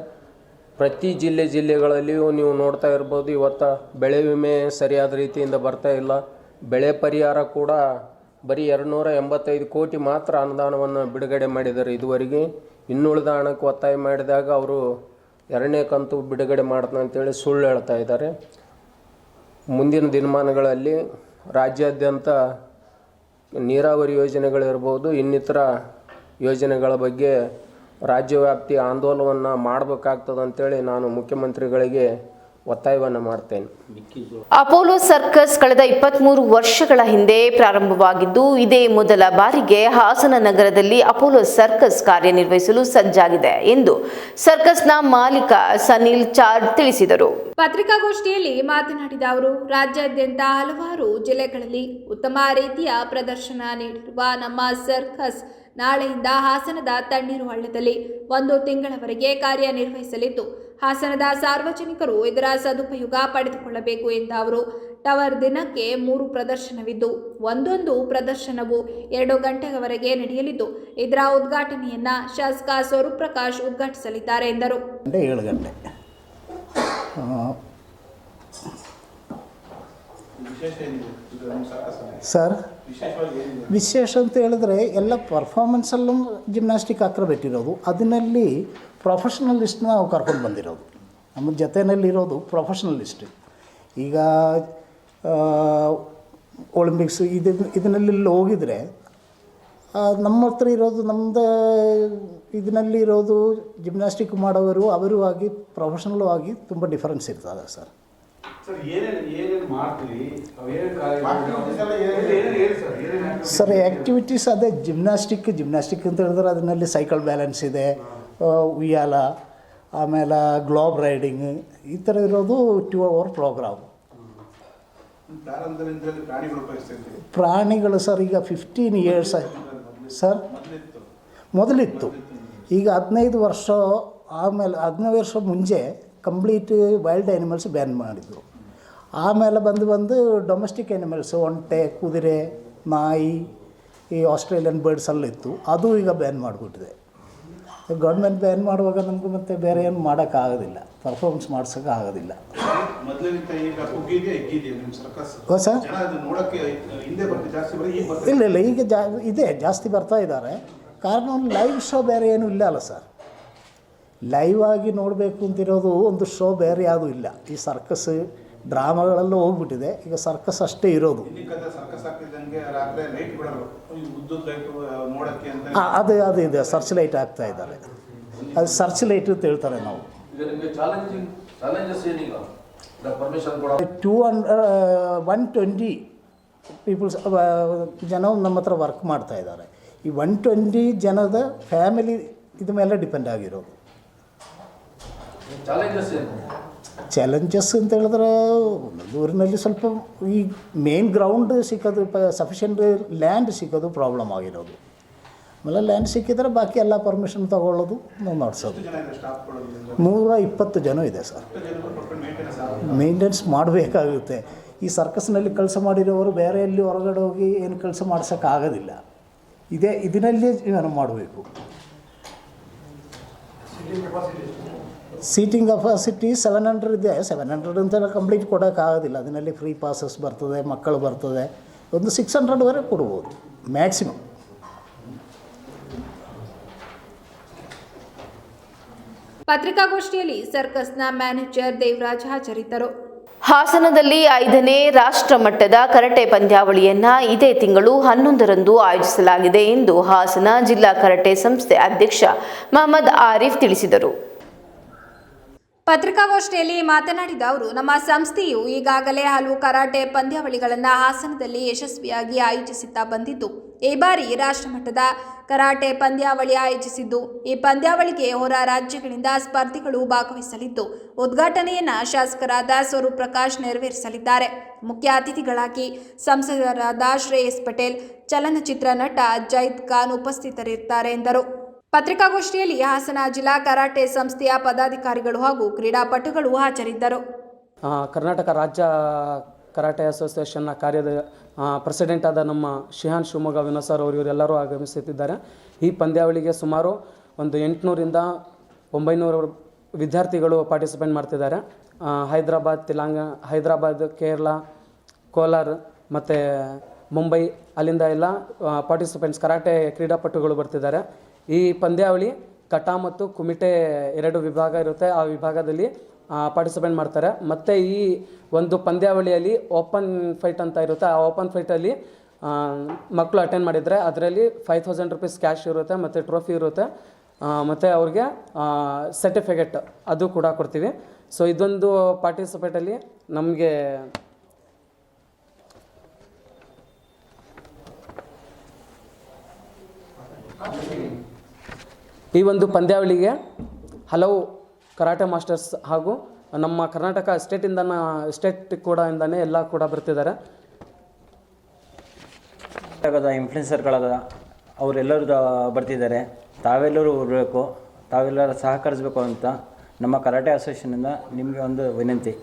ಪ್ರತಿ ಜಿಲ್ಲೆಗಳಲ್ಲಿಯೂ ನೀವು ನೋಡ್ತಾ ಇರ್ಬೋದು, ಇವತ್ತು ಬೆಳೆ ವಿಮೆ ಸರಿಯಾದ ರೀತಿಯಿಂದ ಬರ್ತಾ ಇಲ್ಲ. ಬೆಳೆ ಪರಿಹಾರ ಕೂಡ ಬರೀ 285 ಕೋಟಿ ಮಾತ್ರ ಅನುದಾನವನ್ನು ಬಿಡುಗಡೆ ಮಾಡಿದ್ದಾರೆ ಇದುವರೆಗೆ. ಇನ್ನುಳಿದ ಹಣಕ್ಕೆ ಒತ್ತಾಯ ಮಾಡಿದಾಗ ಅವರು 2ನೇ ಕಂತು ಬಿಡುಗಡೆ ಮಾಡ್ತಾನೆ ಅಂತೇಳಿ ಸುಳ್ಳು ಹೇಳ್ತಾ ಇದ್ದಾರೆ. ಮುಂದಿನ ದಿನಮಾನಗಳಲ್ಲಿ ರಾಜ್ಯಾದ್ಯಂತ ನೀರಾವರಿ ಯೋಜನೆಗಳಿರ್ಬೋದು, ಇನ್ನಿತರ ಯೋಜನೆಗಳ ಬಗ್ಗೆ ರಾಜ್ಯವ್ಯಾಪ್ತಿ ಆಂದೋಲನವನ್ನು ಮಾಡಬೇಕಾಗ್ತದೆ ಅಂತೇಳಿ ನಾನು ಮುಖ್ಯಮಂತ್ರಿಗಳಿಗೆ ಒತ್ತಾಯವನ್ನು ಮಾಡ್ತೇನೆ. ಅಪೋಲೋ ಸರ್ಕಸ್ ಕಳೆದ 23 ವರ್ಷಗಳ ಹಿಂದೆ ಪ್ರಾರಂಭವಾಗಿದ್ದು ಇದೇ ಮೊದಲ ಬಾರಿಗೆ ಹಾಸನ ನಗರದಲ್ಲಿ ಅಪೋಲೋ ಸರ್ಕಸ್ ಕಾರ್ಯನಿರ್ವಹಿಸಲು ಸಜ್ಜಾಗಿದೆ ಎಂದು ಸರ್ಕಸ್ನ ಮಾಲೀಕ ಸನಿಲ್ ಚಾರ್ಡ್ ತಿಳಿಸಿದರು. ಪತ್ರಿಕಾಗೋಷ್ಠಿಯಲ್ಲಿ ಮಾತನಾಡಿದ ಅವರು, ರಾಜ್ಯಾದ್ಯಂತ ಹಲವಾರು ಜಿಲ್ಲೆಗಳಲ್ಲಿ ಉತ್ತಮ ರೀತಿಯ ಪ್ರದರ್ಶನ ನೀಡಿರುವ ನಮ್ಮ ಸರ್ಕಸ್ ನಾಳೆಯಿಂದ ಹಾಸನದ ತಣ್ಣೀರು ಹಳ್ಳದಲ್ಲಿ 1 ತಿಂಗಳವರೆಗೆ ಕಾರ್ಯನಿರ್ವಹಿಸಲಿದ್ದು, ಹಾಸನದ ಸಾರ್ವಜನಿಕರು ಇದರ ಸದುಪಯೋಗ ಪಡೆದುಕೊಳ್ಳಬೇಕು ಎಂದ ಅವರು, ಟವರ್ ದಿನಕ್ಕೆ 3 ಪ್ರದರ್ಶನವಿದ್ದು ಒಂದೊಂದು ಪ್ರದರ್ಶನವು 2 ಗಂಟೆಯವರೆಗೆ ನಡೆಯಲಿದ್ದು, ಇದರ ಉದ್ಘಾಟನೆಯನ್ನ ಶಾಸಕ ಸ್ವರೂಪ್ ಪ್ರಕಾಶ್ ಉದ್ಘಾಟಿಸಲಿದ್ದಾರೆ ಎಂದರು. 7 ಗಂಟೆ ಸರ್, ವಿಶೇಷ ಅಂತ ಹೇಳಿದ್ರೆ ಎಲ್ಲ ಪರ್ಫಾರ್ಮೆನ್ಸಲ್ಲೂ ಜಿಮ್ನಾಸ್ಟಿಕ್ ಅಕ್ರಬೇಟ್ ಇರೋದು, ಅದನ್ನಲ್ಲಿ ಪ್ರೊಫೆಷ್ನಲಿಸ್ಟ್ನ ನಾವು ಕರ್ಕೊಂಡು ಬಂದಿರೋದು. ನಮ್ಮ ಜೊತೆಯಲ್ಲಿರೋದು ಪ್ರೊಫೆಷ್ನಲಿಸ್ಟ್. ಈಗ ಒಲಿಂಪಿಕ್ಸ್ ಇದನ್ನೆಲ್ಲ ಹೋಗಿದರೆ ನಮ್ಮ ಹತ್ರ ಇರೋದು, ನಮ್ಮದು ಇದರಲ್ಲಿ ಇರೋದು ಜಿಮ್ನಾಸ್ಟಿಕ್ ಮಾಡೋರು ಅವರು ಆಗಿ ಪ್ರೊಫೆಷ್ನಲ್ಲು ಆಗಿ ತುಂಬ ಡಿಫರೆನ್ಸ್ ಇರ್ತದೆ ಸರ್. ಸರ್ ಆ್ಯಕ್ಟಿವಿಟೀಸ್ ಅದೇ ಜಿಮ್ನಾಸ್ಟಿಕ್ ಅಂತ ಹೇಳಿದ್ರೆ ಅದರಲ್ಲಿ ಸೈಕಲ್ ಬ್ಯಾಲೆನ್ಸ್ ಇದೆ, ಉಯ್ಯಾಲ, ಆಮೇಲೆ ಗ್ಲೋಬ್ ರೈಡಿಂಗ್, ಈ ಥರ ಇರೋದು 2 ಅವರ್ ಪ್ರೋಗ್ರಾಮ್. ಪ್ರಾಣಿಗಳು ಸರ್ ಈಗ 15 ಇಯರ್ಸ್ ಸರ್ ಮೊದಲಿತ್ತು. ಈಗ 15 ವರ್ಷ ಆಮೇಲೆ 15 ವರ್ಷ ಮುಂಚೆ ಕಂಪ್ಲೀಟ್ ವೈಲ್ಡ್ ಆ್ಯನಿಮಲ್ಸ್ ಬ್ಯಾನ್ ಮಾಡಿದರು. ಆಮೇಲೆ ಬಂದು ಡೊಮೆಸ್ಟಿಕ್ ಆ್ಯನಿಮಲ್ಸ್, ಒಂಟೆ, ಕುದುರೆ, ನಾಯಿ, ಈ ಆಸ್ಟ್ರೇಲಿಯನ್ ಬರ್ಡ್ಸಲ್ಲಿತ್ತು, ಅದು ಈಗ ಬ್ಯಾನ್ ಮಾಡಿಬಿಟ್ಟಿದೆ. ಗೌರ್ಮೆಂಟ್ ಬ್ಯಾನ್ ಮಾಡುವಾಗ ನಮಗೂ ಮತ್ತೆ ಬೇರೆ ಏನು ಮಾಡೋಕ್ಕಾಗೋದಿಲ್ಲ, ಪರ್ಫಾರ್ಮೆನ್ಸ್ ಮಾಡ್ಸೋಕ್ಕಾಗೋದಿಲ್ಲ. ಸರ್ ಇಲ್ಲ ಈಗ ಇದೆ, ಜಾಸ್ತಿ ಬರ್ತಾ ಇದ್ದಾರೆ. ಕಾರಣ ಲೈವ್ ಶೋ ಬೇರೆ ಏನೂ ಇಲ್ಲ ಅಲ್ಲ ಸರ್. ಲೈವ್ ಆಗಿ ನೋಡಬೇಕು ಅಂತಿರೋದು ಒಂದು ಶೋ ಬೇರೆ ಯಾವುದೂ ಇಲ್ಲ. ಈ ಸರ್ಕಸ್ ಡ್ರಾಮಾಗಳೆಲ್ಲ ಹೋಗ್ಬಿಟ್ಟಿದೆ, ಈಗ ಸರ್ಕಸ್ ಅಷ್ಟೇ ಇರೋದು. ಅದು ಇದೆ, ಸರ್ಚ್ ಲೈಟ್ ಹಾಕ್ತಾ ಇದ್ದಾರೆ. ಅದು ಸರ್ಚ್ ಲೈಟ್ ಅಂತ ಹೇಳ್ತಾರೆ ನಾವು. 120 ಪೀಪಲ್ಸ್ ಜನ ನಮ್ಮ ಹತ್ರ ವರ್ಕ್ ಮಾಡ್ತಾ ಇದ್ದಾರೆ. ಈ 120 ಜನದ ಫ್ಯಾಮಿಲಿ ಇದ್ರ ಮೇಲೆ ಡಿಪೆಂಡ್ ಆಗಿರೋದು. ಚಾಲೆಂಜಸ್ ಅಂತ ಹೇಳಿದ್ರೆ ಊರಿನಲ್ಲಿ ಸ್ವಲ್ಪ ಈ ಮೇನ್ ಗ್ರೌಂಡ್ ಸಿಕ್ಕೋದು ಸಫಿಷಿಯೆಂಟ್ ಲ್ಯಾಂಡ್ ಸಿಕ್ಕೋದು ಪ್ರಾಬ್ಲಮ್ ಆಗಿರೋದು. ಆಮೇಲೆ ಲ್ಯಾಂಡ್ ಸಿಕ್ಕಿದ್ರೆ ಬಾಕಿ ಎಲ್ಲ ಪರ್ಮಿಷನ್ ತೊಗೊಳ್ಳೋದು ನಾವು ಮಾಡಿಸೋದು. 120 ಜನ ಇದೆ ಸರ್. ಮೇಂಟೆನೆನ್ಸ್ ಮಾಡಬೇಕಾಗುತ್ತೆ. ಈ ಸರ್ಕಸ್ನಲ್ಲಿ ಕೆಲಸ ಮಾಡಿರೋರು ಬೇರೆ ಎಲ್ಲಿ ಹೊರಗಡೆ ಹೋಗಿ ಏನು ಕೆಲಸ ಮಾಡ್ಸೋಕ್ಕಾಗೋದಿಲ್ಲ. ಇದರಲ್ಲಿ ಏನು ಮಾಡಬೇಕು. ಸೀಟಿಂಗ್ ಕೆಪಾಸಿಟಿ 700 ಇದೆ. 700 ಅಂತ ಕಂಪ್ಲೀಟ್ ಕೊಡೋಕ್ಕಾಗೋದಿಲ್ಲ. ಅದರಲ್ಲಿ ಫ್ರೀ ಪಾಸಸ್ ಬರ್ತದೆ, ಮಕ್ಕಳು ಬರ್ತದೆ. ಒಂದು 600ವರೆಗೆ ಕೊಡ್ಬೋದು ಮ್ಯಾಕ್ಸಿಮಮ್. ಪತ್ರಿಕಾಗೋಷ್ಠಿಯಲ್ಲಿ ಸರ್ಕಸ್ನ ಮ್ಯಾನೇಜರ್ ದೇವರಾಜ್ ಹಾಜರಿದ್ದರು. ಹಾಸನದಲ್ಲಿ 5ನೇ ರಾಷ್ಟ್ರ ಮಟ್ಟದ ಕರಾಟೆ ಪಂದ್ಯಾವಳಿಯನ್ನ ಇದೇ ತಿಂಗಳು 11ರಂದು ಆಯೋಜಿಸಲಾಗಿದೆ ಎಂದು ಹಾಸನ ಜಿಲ್ಲಾ ಕರಾಟೆ ಸಂಸ್ಥೆ ಅಧ್ಯಕ್ಷ ಮಹಮ್ಮದ್ ಆರಿಫ್ ತಿಳಿಸಿದರು. ಪತ್ರಿಕಾಗೋಷ್ಠಿಯಲ್ಲಿ ಮಾತನಾಡಿದ ಅವರು, ನಮ್ಮ ಸಂಸ್ಥೆಯು ಈಗಾಗಲೇ ಹಲವು ಕರಾಟೆ ಪಂದ್ಯಾವಳಿಗಳನ್ನು ಹಾಸನದಲ್ಲಿ ಯಶಸ್ವಿಯಾಗಿ ಆಯೋಜಿಸುತ್ತಾ ಬಂದಿದ್ದು, ಈ ಬಾರಿ ರಾಷ್ಟ್ರಮಟ್ಟದ ಕರಾಟೆ ಪಂದ್ಯಾವಳಿ ಆಯೋಜಿಸಿದ್ದು, ಈ ಪಂದ್ಯಾವಳಿಗೆ ಹೊರ ರಾಜ್ಯಗಳಿಂದ ಸ್ಪರ್ಧಿಗಳು ಭಾಗವಹಿಸಲಿದ್ದು, ಉದ್ಘಾಟನೆಯನ್ನು ಶಾಸಕರಾದ ಸ್ವರೂಪ್ ಪ್ರಕಾಶ್ ನೆರವೇರಿಸಲಿದ್ದಾರೆ. ಮುಖ್ಯ ಅತಿಥಿಗಳಾಗಿ ಸಂಸದರಾದ ಶ್ರೇಯಸ್ ಪಟೇಲ್, ಚಲನಚಿತ್ರ ನಟ ಜೈದ್ ಖಾನ್ ಉಪಸ್ಥಿತರಿರುತ್ತಾರೆ ಎಂದರು. ಪತ್ರಿಕಾಗೋಷ್ಠಿಯಲ್ಲಿ ಹಾಸನ ಜಿಲ್ಲಾ ಕರಾಟೆ ಸಂಸ್ಥೆಯ ಪದಾಧಿಕಾರಿಗಳು ಹಾಗೂ ಕ್ರೀಡಾಪಟುಗಳು ಹಾಜರಿದ್ದರು. ಕರ್ನಾಟಕ ರಾಜ್ಯ ಕರಾಟೆ ಅಸೋಸಿಯೇಷನ್ನ ಕಾರ್ಯದ ಪ್ರೆಸಿಡೆಂಟ್ ಆದ ನಮ್ಮ ಶಿಹಾನ್ ಶಿವಮೊಗ್ಗ ವಿನೋದ್ ಸರ್ ಅವರು ಇವರೆಲ್ಲರೂ ಆಗಮಿಸುತ್ತಿದ್ದಾರೆ. ಈ ಪಂದ್ಯಾವಳಿಗೆ ಸುಮಾರು ಒಂದು 800ರಿಂದ 900 ವಿದ್ಯಾರ್ಥಿಗಳು ಪಾರ್ಟಿಸಿಪೇಟ್ ಮಾಡ್ತಿದ್ದಾರೆ. ಹೈದರಾಬಾದ್, ಕೇರಳ, ಕೋಲಾರ ಮತ್ತು ಮುಂಬೈ ಅಲ್ಲಿಂದ ಎಲ್ಲ ಪಾರ್ಟಿಸಿಪೆಂಟ್ಸ್ ಕರಾಟೆ ಕ್ರೀಡಾಪಟುಗಳು ಬರ್ತಿದ್ದಾರೆ. ಈ ಪಂದ್ಯಾವಳಿ ಕಟಾ ಮತ್ತು ಕುಮಿಟೆ 2 ವಿಭಾಗ ಇರುತ್ತೆ. ಆ ವಿಭಾಗದಲ್ಲಿ ಪಾರ್ಟಿಸಿಪೇಟ್ ಮಾಡ್ತಾರೆ. ಮತ್ತು ಈ ಒಂದು ಪಂದ್ಯಾವಳಿಯಲ್ಲಿ ಓಪನ್ ಫೈಟ್ ಅಂತ ಇರುತ್ತೆ. ಆ ಓಪನ್ ಫೈಟಲ್ಲಿ ಮಕ್ಕಳು ಅಟೆಂಡ್ ಮಾಡಿದರೆ ಅದರಲ್ಲಿ 5000 ರೂಪೀಸ್ ಕ್ಯಾಶ್ ಇರುತ್ತೆ ಮತ್ತು ಟ್ರೋಫಿ ಇರುತ್ತೆ ಮತ್ತು ಅವ್ರಿಗೆ ಸರ್ಟಿಫಿಕೇಟ್ ಅದು ಕೂಡ ಕೊಡ್ತೀವಿ. ಸೊ ಇದೊಂದು ಪಾರ್ಟಿಸಿಪೇಟಲ್ಲಿ ನಮಗೆ ಈ ಒಂದು ಪಂದ್ಯಾವಳಿಗೆ ಹಲವು ಕರಾಟೆ ಮಾಸ್ಟರ್ಸ್ ಹಾಗೂ ನಮ್ಮ ಕರ್ನಾಟಕ ಸ್ಟೇಟ್ ಕೂಡ ಇಂದಾನೆ ಎಲ್ಲ ಕೂಡ ಬರ್ತಿದ್ದಾರೆ. ಇನ್ಫ್ಲುಯೆನ್ಸರ್ಗಳಾದ ಅವರೆಲ್ಲರೂ ಬರ್ತಿದ್ದಾರೆ. ತಾವೆಲ್ಲರೂ ಬರಬೇಕು, ತಾವೆಲ್ಲರೂ ಸಹಕರಿಸಬೇಕು ಅಂತ ನಮ್ಮ ಕರಾಟೆ ಅಸೋಸಿಯೇಷನಿಂದ ನಿಮಗೆ ಒಂದು ವಿನಂತಿ.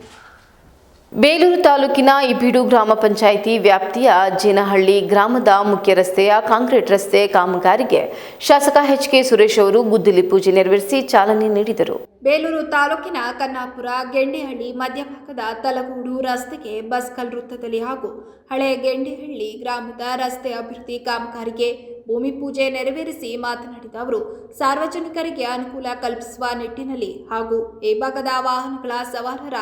ಬೇಲೂರು ತಾಲೂಕಿನ ಇಬೀಡು ಗ್ರಾಮ ಪಂಚಾಯಿತಿ ವ್ಯಾಪ್ತಿಯ ಜೇನಹಳ್ಳಿ ಗ್ರಾಮದ ಮುಖ್ಯ ರಸ್ತೆಯ ಕಾಂಕ್ರೀಟ್ ರಸ್ತೆ ಕಾಮಗಾರಿಗೆ ಶಾಸಕ ಎಚ್.ಕೆ. ಸುರೇಶ್ ಅವರು ಗುದ್ದಲಿ ಪೂಜೆ ನೆರವೇರಿಸಿ ಚಾಲನೆ ನೀಡಿದರು. ಬೇಲೂರು ತಾಲೂಕಿನ ಕನ್ನಾಪುರ ಗೆಂಡೆಹಳ್ಳಿ ಮಧ್ಯಭಾಗದ ತಲಗೂಡು ರಸ್ತೆಗೆ ಬಸ್ಕಲ್ ವೃತ್ತದಲ್ಲಿ ಹಾಗೂ ಹಳೆ ಗೆಂಡೆಹಳ್ಳಿ ಗ್ರಾಮದ ರಸ್ತೆ ಅಭಿವೃದ್ಧಿ ಕಾಮಗಾರಿಗೆ ಭೂಮಿ ಪೂಜೆ ನೆರವೇರಿಸಿ ಮಾತನಾಡಿದ ಅವರು, ಸಾರ್ವಜನಿಕರಿಗೆ ಅನುಕೂಲ ಕಲ್ಪಿಸುವ ನಿಟ್ಟಿನಲ್ಲಿ ಹಾಗೂ ಈ ಭಾಗದ ವಾಹನಗಳ ಸವಾರರ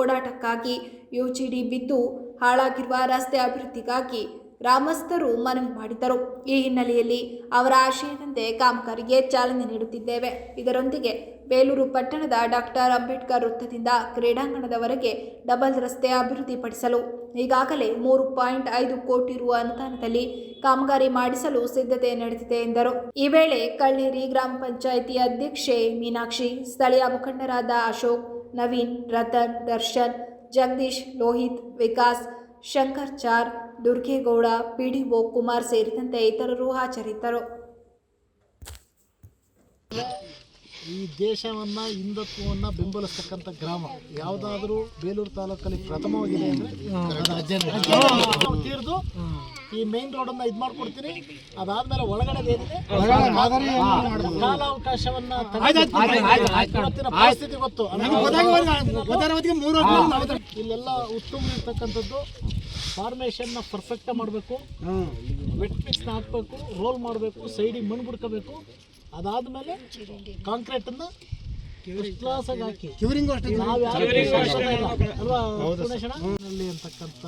ಓಡಾಟಕ್ಕಾಗಿ ಯುಜಿಡಿ ಬಿದ್ದು ಹಾಳಾಗಿರುವ ರಸ್ತೆ ಅಭಿವೃದ್ಧಿಗಾಗಿ ಗ್ರಾಮಸ್ಥರು ಮನವಿ ಮಾಡಿದ್ದರು. ಈ ಹಿನ್ನೆಲೆಯಲ್ಲಿ ಅವರ ಆಶಯದಂತೆ ಕಾಮಗಾರಿಗೆ ಚಾಲನೆ ನೀಡುತ್ತಿದ್ದೇವೆ. ಇದರೊಂದಿಗೆ ಬೇಲೂರು ಪಟ್ಟಣದ ಡಾಕ್ಟರ್ ಅಂಬೇಡ್ಕರ್ ವೃತ್ತದಿಂದ ಕ್ರೀಡಾಂಗಣದವರೆಗೆ ಡಬಲ್ ರಸ್ತೆ ಅಭಿವೃದ್ಧಿಪಡಿಸಲು ಈಗಾಗಲೇ 3.5 ಕೋಟಿ ರು ಅನುದಾನದಲ್ಲಿ ಕಾಮಗಾರಿ ಮಾಡಿಸಲು ಸಿದ್ಧತೆ ನಡೆದಿದೆ ಎಂದರು. ಈ ವೇಳೆ ಕಳ್ಳೇರಿ ಗ್ರಾಮ ಪಂಚಾಯಿತಿ ಅಧ್ಯಕ್ಷೆ ಮೀನಾಕ್ಷಿ, ಸ್ಥಳೀಯ ಮುಖಂಡರಾದ ಅಶೋಕ್, ನವೀನ್, ರತನ್, ದರ್ಶನ್, ಜಗದೀಶ್, ಲೋಹಿತ್, ವಿಕಾಸ್, ಶಂಕರ್ ಚಾರ್, ದುರ್ಗೇಗೌಡ, ಪಿಡಿಒ ಕುಮಾರ್ ಸೇರಿದಂತೆ ಇತರರು ಹಾಜರಿದ್ದರು. ಈ ದೇಶವನ್ನು ಹಿಂದುತ್ವವನ್ನು ಬೆಂಬಲಿಸ್ತಕ್ಕಂಥ ಗ್ರಾಮ ಯಾವುದಾದ್ರೂ ಬೇಲೂರು ತಾಲೂಕಲ್ಲಿ ಪ್ರಥಮವಾಗಿದೆ ಅಂದರೆ ತೀರ್ದು ಈ ಮೇನ್ ರೋಡನ್ನು ಇದು ಮಾಡ್ಕೊಡ್ತೀನಿ. ಅದಾದ್ಮೇಲೆ ಒಳಗಡೆ ಏನಿದೆ ಕಾಲಾವಕಾಶವನ್ನು ಪರಿಸ್ಥಿತಿ ಗೊತ್ತು. ಇಲ್ಲೆಲ್ಲ ಉತ್ತಮ ಇರ್ತಕ್ಕಂಥದ್ದು ಫಾರ್ಮೇಷನ್ನ ಪರ್ಫೆಕ್ಟಾಗಿ ಮಾಡಬೇಕು, ವೆಟ್ ಮಿಕ್ಸ್ನ ಹಾಕಬೇಕು, ರೋಲ್ ಮಾಡಬೇಕು, ಸೈಡಿಗೆ ಮಣ್ಣು ಬಿಡ್ಕೋಬೇಕು. ಅದಾದಮೇಲೆ ಕಾಂಕ್ರೀಟನ್ನು ಕ್ಲಾಸಾಗಿ ಹಾಕಿ ಅಲ್ವಾ ನಲ್ಲಿ ಅಂತಕ್ಕಂಥ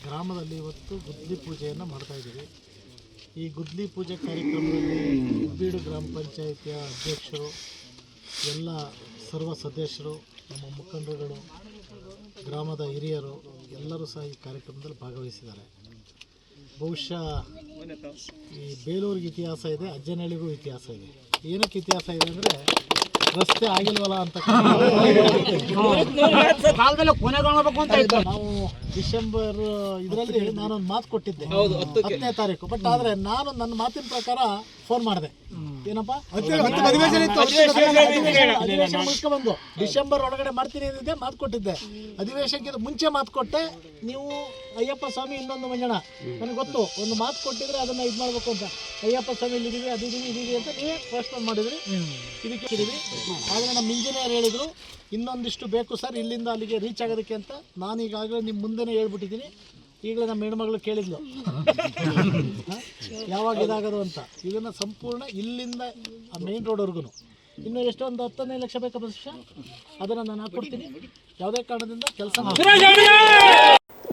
ಗ್ರಾಮದಲ್ಲಿ ಇವತ್ತು ಗುದ್ಲಿ ಪೂಜೆಯನ್ನು ಮಾಡ್ತಾ ಇದ್ದೀವಿ. ಈ ಗುದ್ಲಿ ಪೂಜೆ ಕಾರ್ಯಕ್ರಮದಲ್ಲಿ ಇಬೀಡು ಗ್ರಾಮ ಪಂಚಾಯಿತಿಯ ಅಧ್ಯಕ್ಷರು, ಎಲ್ಲ ಸರ್ವ ಸದಸ್ಯರು, ನಮ್ಮ ಮುಖಂಡರುಗಳು, ಗ್ರಾಮದ ಹಿರಿಯರು ಎಲ್ಲರೂ ಸಹ ಈ ಕಾರ್ಯಕ್ರಮದಲ್ಲಿ ಭಾಗವಹಿಸಿದ್ದಾರೆ. ಬಹುಶಃ ಈ ಬೇಲೂರಿಗೆ ಇತಿಹಾಸ ಇದೆ, ಅಜ್ಜನಹಳ್ಳಿಗೂ ಇತಿಹಾಸ ಇದೆ. ಏನಕ್ಕೆ ಇತಿಹಾಸ ಇದೆ ಅಂದರೆ ರಸ್ತೆ ಆಗಿಲ್ವಲ್ಲ ಅಂತ ಕಾಲದಲ್ಲಿ ಕೊನೆಗೊಳ್ಳಬೇಕು ಅಂತ ಇತ್ತು. ನಾವು ಡಿಸೆಂಬರ್ ಇದರಲ್ಲಿ ನಾನೊಂದು ಮಾತು ಕೊಟ್ಟಿದ್ದೆ 10ನೇ ತಾರೀಕು. ಬಟ್ ಆದ್ರೆ ನಾನು ನನ್ನ ಮಾತಿನ ಪ್ರಕಾರ ಫೋನ್ ಮಾಡಿದೆ. ಏನಪ್ಪ ಅಧಿವೇಶನ ಮುಗಿಸ್ಕೊಂಡ್ಬಂದು ಡಿಸೆಂಬರ್ ಒಳಗಡೆ ಮಾಡ್ತೀನಿ ಅಂದಿದ್ದೆ, ಮಾತು ಕೊಟ್ಟಿದ್ದೆ. ಅಧಿವೇಶನಕ್ಕಿಂತ ಮುಂಚೆ ಮಾತು ಕೊಟ್ಟೆ. ನೀವು ಅಯ್ಯಪ್ಪ ಸ್ವಾಮಿ ಇನ್ನೊಂದು ಮಂಜಣ ನನಗೆ ಗೊತ್ತು, ಒಂದು ಮಾತು ಕೊಟ್ಟಿದ್ರೆ ಅದನ್ನ ಇದು ಮಾಡ್ಬೇಕು ಅಂತ. ಅಯ್ಯಪ್ಪ ಸ್ವಾಮಿ ಇಲ್ಲಿದ್ದೀವಿ ಇದೀವಿ ಅಂತ ನೀವೇ ಫಸ್ಟ್ ಮಾಡಿದ್ರಿ. ಇದಕ್ಕೆ ಇದ್ದೀವಿ. ಆದರೆ ನಮ್ಮ ಇಂಜಿನಿಯರ್ ಹೇಳಿದ್ರು ಇನ್ನೊಂದಿಷ್ಟು ಬೇಕು ಸರ್ ಇಲ್ಲಿಂದ ಅಲ್ಲಿಗೆ ರೀಚ್ ಆಗೋದಕ್ಕೆ ಅಂತ. ನಾನು ಈಗಾಗಲೇ ನಿಮ್ಮ ಮುಂದೆನೇ ಹೇಳ್ಬಿಟ್ಟಿದ್ದೀನಿ. ಈಗಲೇ ನಮ್ಮ ಹೆಣ್ಮಗಳು ಕೇಳಿದ್ಲು ಯಾವಾಗ ಇದಾಗೋದು ಅಂತ. ಇದನ್ನು ಸಂಪೂರ್ಣ ಇಲ್ಲಿಂದ ಆ ಮೇನ್ ರೋಡ್ವರೆಗೂ ಇನ್ನೂ ಎಷ್ಟೊಂದು 10-15 ಲಕ್ಷ ಬೇಕಾ ಬಸ್, ಅದನ್ನು ನಾನು ಹಾಕ್ಕೊಡ್ತೀನಿ. ಯಾವುದೇ ಕಾರಣದಿಂದ ಕೆಲಸ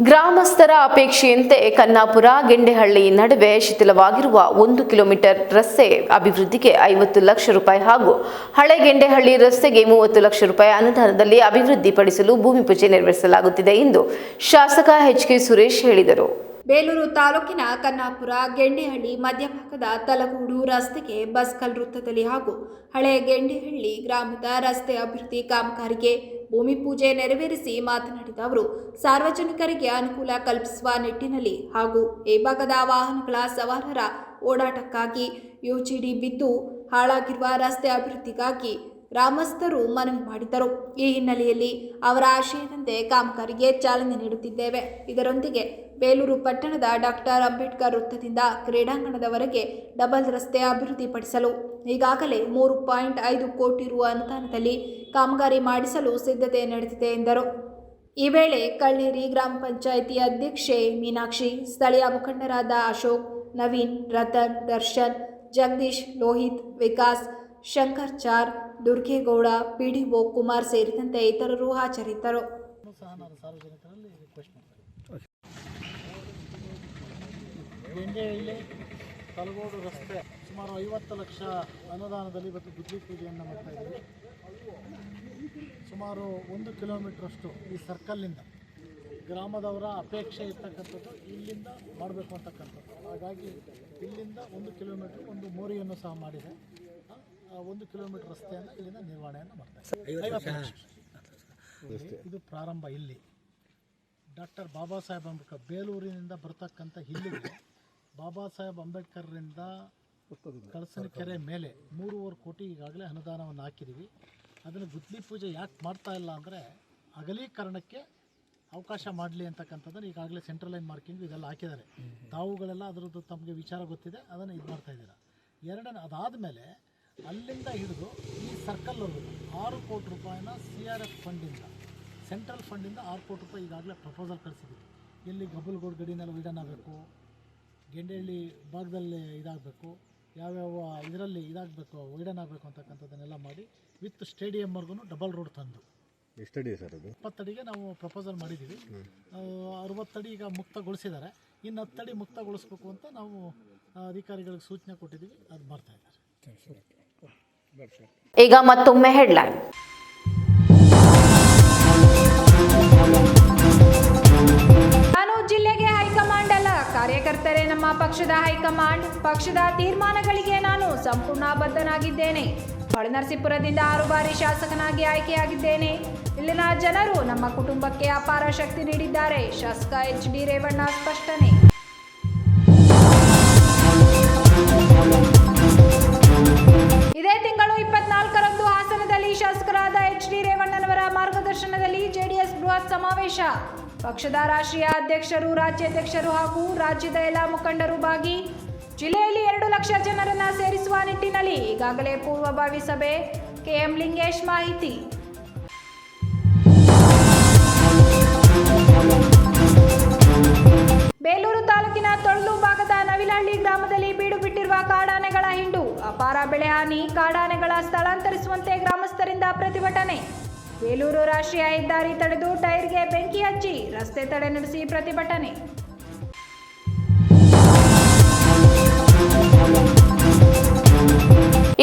ಗ್ರಾಮಸ್ಥರ ಅಪೇಕ್ಷೆಯಂತೆ ಕನ್ನಾಪುರ ಗೆಂಡೆಹಳ್ಳಿ ನಡುವೆ ಶಿಥಿಲವಾಗಿರುವ 1 ಕಿಲೋಮೀಟರ್ ರಸ್ತೆ ಅಭಿವೃದ್ಧಿಗೆ 50 ಲಕ್ಷ ರೂಪಾಯಿ ಹಾಗೂ ಹಳೆ ಗೆಂಡೆಹಳ್ಳಿ ರಸ್ತೆಗೆ 30 ಲಕ್ಷ ರೂಪಾಯಿ ಅನುದಾನದಲ್ಲಿ ಅಭಿವೃದ್ಧಿಪಡಿಸಲು ಭೂಮಿ ಪೂಜೆ ನೆರವೇರಿಸಲಾಗುತ್ತಿದೆ ಎಂದು ಶಾಸಕ ಎಚ್.ಕೆ. ಸುರೇಶ್ ಹೇಳಿದರು. ಬೇಲೂರು ತಾಲೂಕಿನ ಕನ್ನಾಪುರ ಗೆಂಡೆಹಳ್ಳಿ ಮಧ್ಯಭಾಗದ ತಲಗೂಡು ರಸ್ತೆಗೆ ಬಸ್ಕಲ್ ವೃತ್ತದಲ್ಲಿ ಹಾಗೂ ಹಳೆ ಗೆಂಡೆಹಳ್ಳಿ ಗ್ರಾಮದ ರಸ್ತೆ ಅಭಿವೃದ್ಧಿ ಕಾಮಗಾರಿಗೆ ಭೂಮಿ ಪೂಜೆ ನೆರವೇರಿಸಿ ಮಾತನಾಡಿದ ಅವರು, ಸಾರ್ವಜನಿಕರಿಗೆ ಅನುಕೂಲ ಕಲ್ಪಿಸುವ ನಿಟ್ಟಿನಲ್ಲಿ ಹಾಗೂ ಈ ಭಾಗದ ವಾಹನಗಳ ಸವಾರರ ಓಡಾಟಕ್ಕಾಗಿ ಯುಜಿಡಿ ಬಿದ್ದು ಹಾಳಾಗಿರುವ ರಸ್ತೆ ಅಭಿವೃದ್ಧಿಗಾಗಿ ಗ್ರಾಮಸ್ಥರು ಮನವಿ ಮಾಡಿದ್ದರು. ಈ ಹಿನ್ನೆಲೆಯಲ್ಲಿ ಅವರ ಆಶಯದಂತೆ ಕಾಮಗಾರಿಗೆ ಚಾಲನೆ ನೀಡುತ್ತಿದ್ದೇವೆ. ಇದರೊಂದಿಗೆ ಬೇಲೂರು ಪಟ್ಟಣದ ಡಾಕ್ಟರ್ ಅಂಬೇಡ್ಕರ್ ವೃತ್ತದಿಂದ ಕ್ರೀಡಾಂಗಣದವರೆಗೆ ಡಬಲ್ ರಸ್ತೆ ಅಭಿವೃದ್ಧಿಪಡಿಸಲು ಈಗಾಗಲೇ 3.5 ಕೋಟಿ ರು ಅನುದಾನದಲ್ಲಿ ಕಾಮಗಾರಿ ಮಾಡಿಸಲು ಸಿದ್ಧತೆ ನಡೆದಿದೆ ಎಂದರು. ಈ ವೇಳೆ ಕಳ್ಳೇರಿ ಗ್ರಾಮ ಪಂಚಾಯಿತಿ ಅಧ್ಯಕ್ಷೆ ಮೀನಾಕ್ಷಿ, ಸ್ಥಳೀಯ ಮುಖಂಡರಾದ ಅಶೋಕ್, ನವೀನ್, ರತನ್, ದರ್ಶನ್, ಜಗದೀಶ್, ಲೋಹಿತ್, ವಿಕಾಸ್, ಶಂಕರ್ ಚಾರ್, ದುರ್ಗೇಗೌಡ, ಪಿಡಿಒ ಕುಮಾರ್ ಸೇರಿದಂತೆ ಇತರರು ಹಾಜರಿದ್ದರು. ಗೆಂಡೆಹಳ್ಳಿ ತಲಗೋಡು ರಸ್ತೆ ಸುಮಾರು 50 ಲಕ್ಷ ಅನುದಾನದಲ್ಲಿ ಇವತ್ತು ಗುದ್ಲಿ ಪೂಜೆಯನ್ನು ಮಾಡ್ತಾ ಇದ್ದೀವಿ. ಸುಮಾರು 1 ಕಿಲೋಮೀಟ್ರಷ್ಟು ಈ ಸರ್ಕಲ್ನಿಂದ ಗ್ರಾಮದವರ ಅಪೇಕ್ಷೆ ಇರ್ತಕ್ಕಂಥದ್ದು ಇಲ್ಲಿಂದ ಮಾಡಬೇಕು ಅಂತಕ್ಕಂಥದ್ದು. ಹಾಗಾಗಿ ಇಲ್ಲಿಂದ 1 ಕಿಲೋಮೀಟ್ರ್ ಒಂದು ಮೋರಿಯನ್ನು ಸಹ ಮಾಡಿದೆ. 1 ಕಿಲೋಮೀಟರ್ ರಸ್ತೆಯನ್ನು ಇಲ್ಲಿಂದ ನಿರ್ವಹಣೆಯನ್ನು ಮಾಡ್ತಾರೆ. ಇದು ಪ್ರಾರಂಭ. ಇಲ್ಲಿ ಡಾಕ್ಟರ್ ಬಾಬಾ ಸಾಹೇಬ್ ಅಂಬೇಡ್ಕರ್ ಬೇಲೂರಿನಿಂದ ಬರ್ತಕ್ಕಂಥ ಇಲ್ಲಿಗೆ ಬಾಬಾ ಸಾಹೇಬ್ ಅಂಬೇಡ್ಕರ್ರಿಂದ ಕಳಸನಕೆರೆ ಮೇಲೆ 3.5 ಕೋಟಿ ಈಗಾಗಲೇ ಅನುದಾನವನ್ನು ಹಾಕಿದ್ದೀವಿ. ಅದನ್ನು ಗುದ್ಲಿ ಪೂಜೆ ಯಾಕೆ ಮಾಡ್ತಾ ಇಲ್ಲ ಅಂದರೆ ಅಗಲೀಕರಣಕ್ಕೆ ಅವಕಾಶ ಮಾಡಲಿ ಅಂತಕ್ಕಂಥದ್ದನ್ನು ಈಗಾಗಲೇ ಸೆಂಟ್ರಲ್ ಲೈನ್ ಮಾರ್ಕಿಂಗ್ ಇದೆಲ್ಲ ಹಾಕಿದ್ದಾರೆ. ತಾವುಗಳೆಲ್ಲ ಅದರದ್ದು ತಮಗೆ ವಿಚಾರ ಗೊತ್ತಿದೆ, ಅದನ್ನು ಇದು ಮಾಡ್ತಾಯಿದ್ದೀರಾ. ಎರಡನೇ ಅದಾದಮೇಲೆ ಅಲ್ಲಿಂದ ಹಿಡಿದು ಈ ಸರ್ಕಲ್ವರೆಗೂ 6 ಕೋಟಿ ರೂಪಾಯಿನ CRF ಫಂಡಿಂದ, ಸೆಂಟ್ರಲ್ ಫಂಡಿಂದ 6 ಕೋಟಿ ರೂಪಾಯಿ ಈಗಾಗಲೇ ಪ್ರಪೋಸಲ್ ಕಳಿಸಿದ್ದೀವಿ. ಇಲ್ಲಿ ಗಬ್ಬಲ್ಗೋಡ್ ಗಡಿನೆಲ್ಲ ವಿಡನ್ ಆಗಬೇಕು, ಗೆಂಡೆಹಳ್ಳಿ ಭಾಗದಲ್ಲಿ ಇದಾಗಬೇಕು, ಯಾವ್ಯಾವ ಇದರಲ್ಲಿ ಇದಾಗಬೇಕು ವೈಡನ್ ಆಗಬೇಕು ಅಂತಕ್ಕಂಥದ್ದನ್ನೆಲ್ಲ ಮಾಡಿ ವಿತ್ ಸ್ಟೇಡಿಯಮ್ವರೆಗೂ ಡಬಲ್ ರೋಡ್ ತಂದು ಎಷ್ಟಡಿ ಸರ್ ಅದು 20 ಅಡಿಗೆ ನಾವು ಪ್ರಪೋಸಲ್ ಮಾಡಿದ್ದೀವಿ. 60 ಅಡಿ ಈಗ ಮುಕ್ತಗೊಳಿಸಿದ್ದಾರೆ. ಇನ್ನು 10 ಅಡಿ ಮುಕ್ತಗೊಳಿಸ್ಬೇಕು ಅಂತ ನಾವು ಅಧಿಕಾರಿಗಳಿಗೆ ಸೂಚನೆ ಕೊಟ್ಟಿದ್ದೀವಿ. ಅದು ಮಾಡ್ತಾ ಇದ್ದಾರೆ. ಈಗ ಮತ್ತೊಮ್ಮೆ ಹೆಡ್ಲೈನ್. ನಾನು ಜಿಲ್ಲೆಗೆ ಹೈಕಮಾಂಡ್ ಅಲ್ಲ, ಕಾರ್ಯಕರ್ತರೇ ನಮ್ಮ ಪಕ್ಷದ ಹೈಕಮಾಂಡ್. ಪಕ್ಷದ ತೀರ್ಮಾನಗಳಿಗೆ ನಾನು ಸಂಪೂರ್ಣ ಬದ್ಧನಾಗಿದ್ದೇನೆ. ಹೊಳೆನರಸೀಪುರದಿಂದ 6 ಬಾರಿ ಶಾಸಕನಾಗಿ ಆಯ್ಕೆಯಾಗಿದ್ದೇನೆ. ಇಲ್ಲಿನ ಜನರು ನಮ್ಮ ಕುಟುಂಬಕ್ಕೆ ಅಪಾರ ಶಕ್ತಿ ನೀಡಿದ್ದಾರೆ. ಶಾಸಕ ಎಚ್.ಡಿ. ರೇವಣ್ಣ ಸ್ಪಷ್ಟನೆ. ಇದೇ ತಿಂಗಳು 24ರಂದು ಹಾಸನದಲ್ಲಿ ಶಾಸಕರಾದ ಎಚ್.ಡಿ. ರೇವಣ್ಣನವರ ಮಾರ್ಗದರ್ಶನದಲ್ಲಿ ಜೆಡಿಎಸ್ ಬೃಹತ್ ಸಮಾವೇಶ. ಪಕ್ಷದ ರಾಷ್ಟ್ರೀಯ ಅಧ್ಯಕ್ಷರು, ರಾಜ್ಯಾಧ್ಯಕ್ಷರು ಹಾಗೂ ರಾಜ್ಯದ ಎಲ್ಲ ಮುಖಂಡರು ಭಾಗಿ. ಜಿಲ್ಲೆಯಲ್ಲಿ 2 ಲಕ್ಷ ಜನರನ್ನ ಸೇರಿಸುವ ನಿಟ್ಟಿನಲ್ಲಿ ಈಗಾಗಲೇ ಪೂರ್ವಭಾವಿ ಸಭೆ. ಕೆಎಂ ಲಿಂಗೇಶ್ ಮಾಹಿತಿ. ಬೇಲೂರು ತಾಲೂಕಿನ ತೊಳ್ಲು ಭಾಗದ ನವಿಲಹಳ್ಳಿ ಗ್ರಾಮದಲ್ಲಿ ಬೀಡು ಬಿಟ್ಟಿರುವ ಕಾಡಾನೆಗಳ ಹಿಂಡು. ಅಪಾರ ಬೆಳೆ ಹಾನಿ. ಕಾಡಾನೆಗಳ ಸ್ಥಳಾಂತರಿಸುವಂತೆ ಗ್ರಾಮಸ್ಥರಿಂದ ಪ್ರತಿಭಟನೆ. ಬೇಲೂರು ರಾಷ್ಟ್ರೀಯ ಹೆದ್ದಾರಿ ತಡೆದು ಟೈರ್ಗೆ ಬೆಂಕಿ ಹಚ್ಚಿ ರಸ್ತೆ ತಡೆ ನಡೆಸಿ ಪ್ರತಿಭಟನೆ.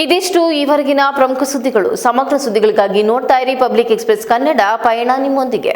ಇದಿಷ್ಟು ಈವರೆಗಿನ ಪ್ರಮುಖ ಸುದ್ದಿಗಳು. ಸಮಗ್ರ ಸುದ್ದಿಗಳಿಗಾಗಿ ನೋಡ್ತಾ ಇರಿ ಪಬ್ಲಿಕ್ ಎಕ್ಸ್‌ಪ್ರೆಸ್ ಕನ್ನಡ. ಪಯಣ ನಿಮ್ಮೊಂದಿಗೆ.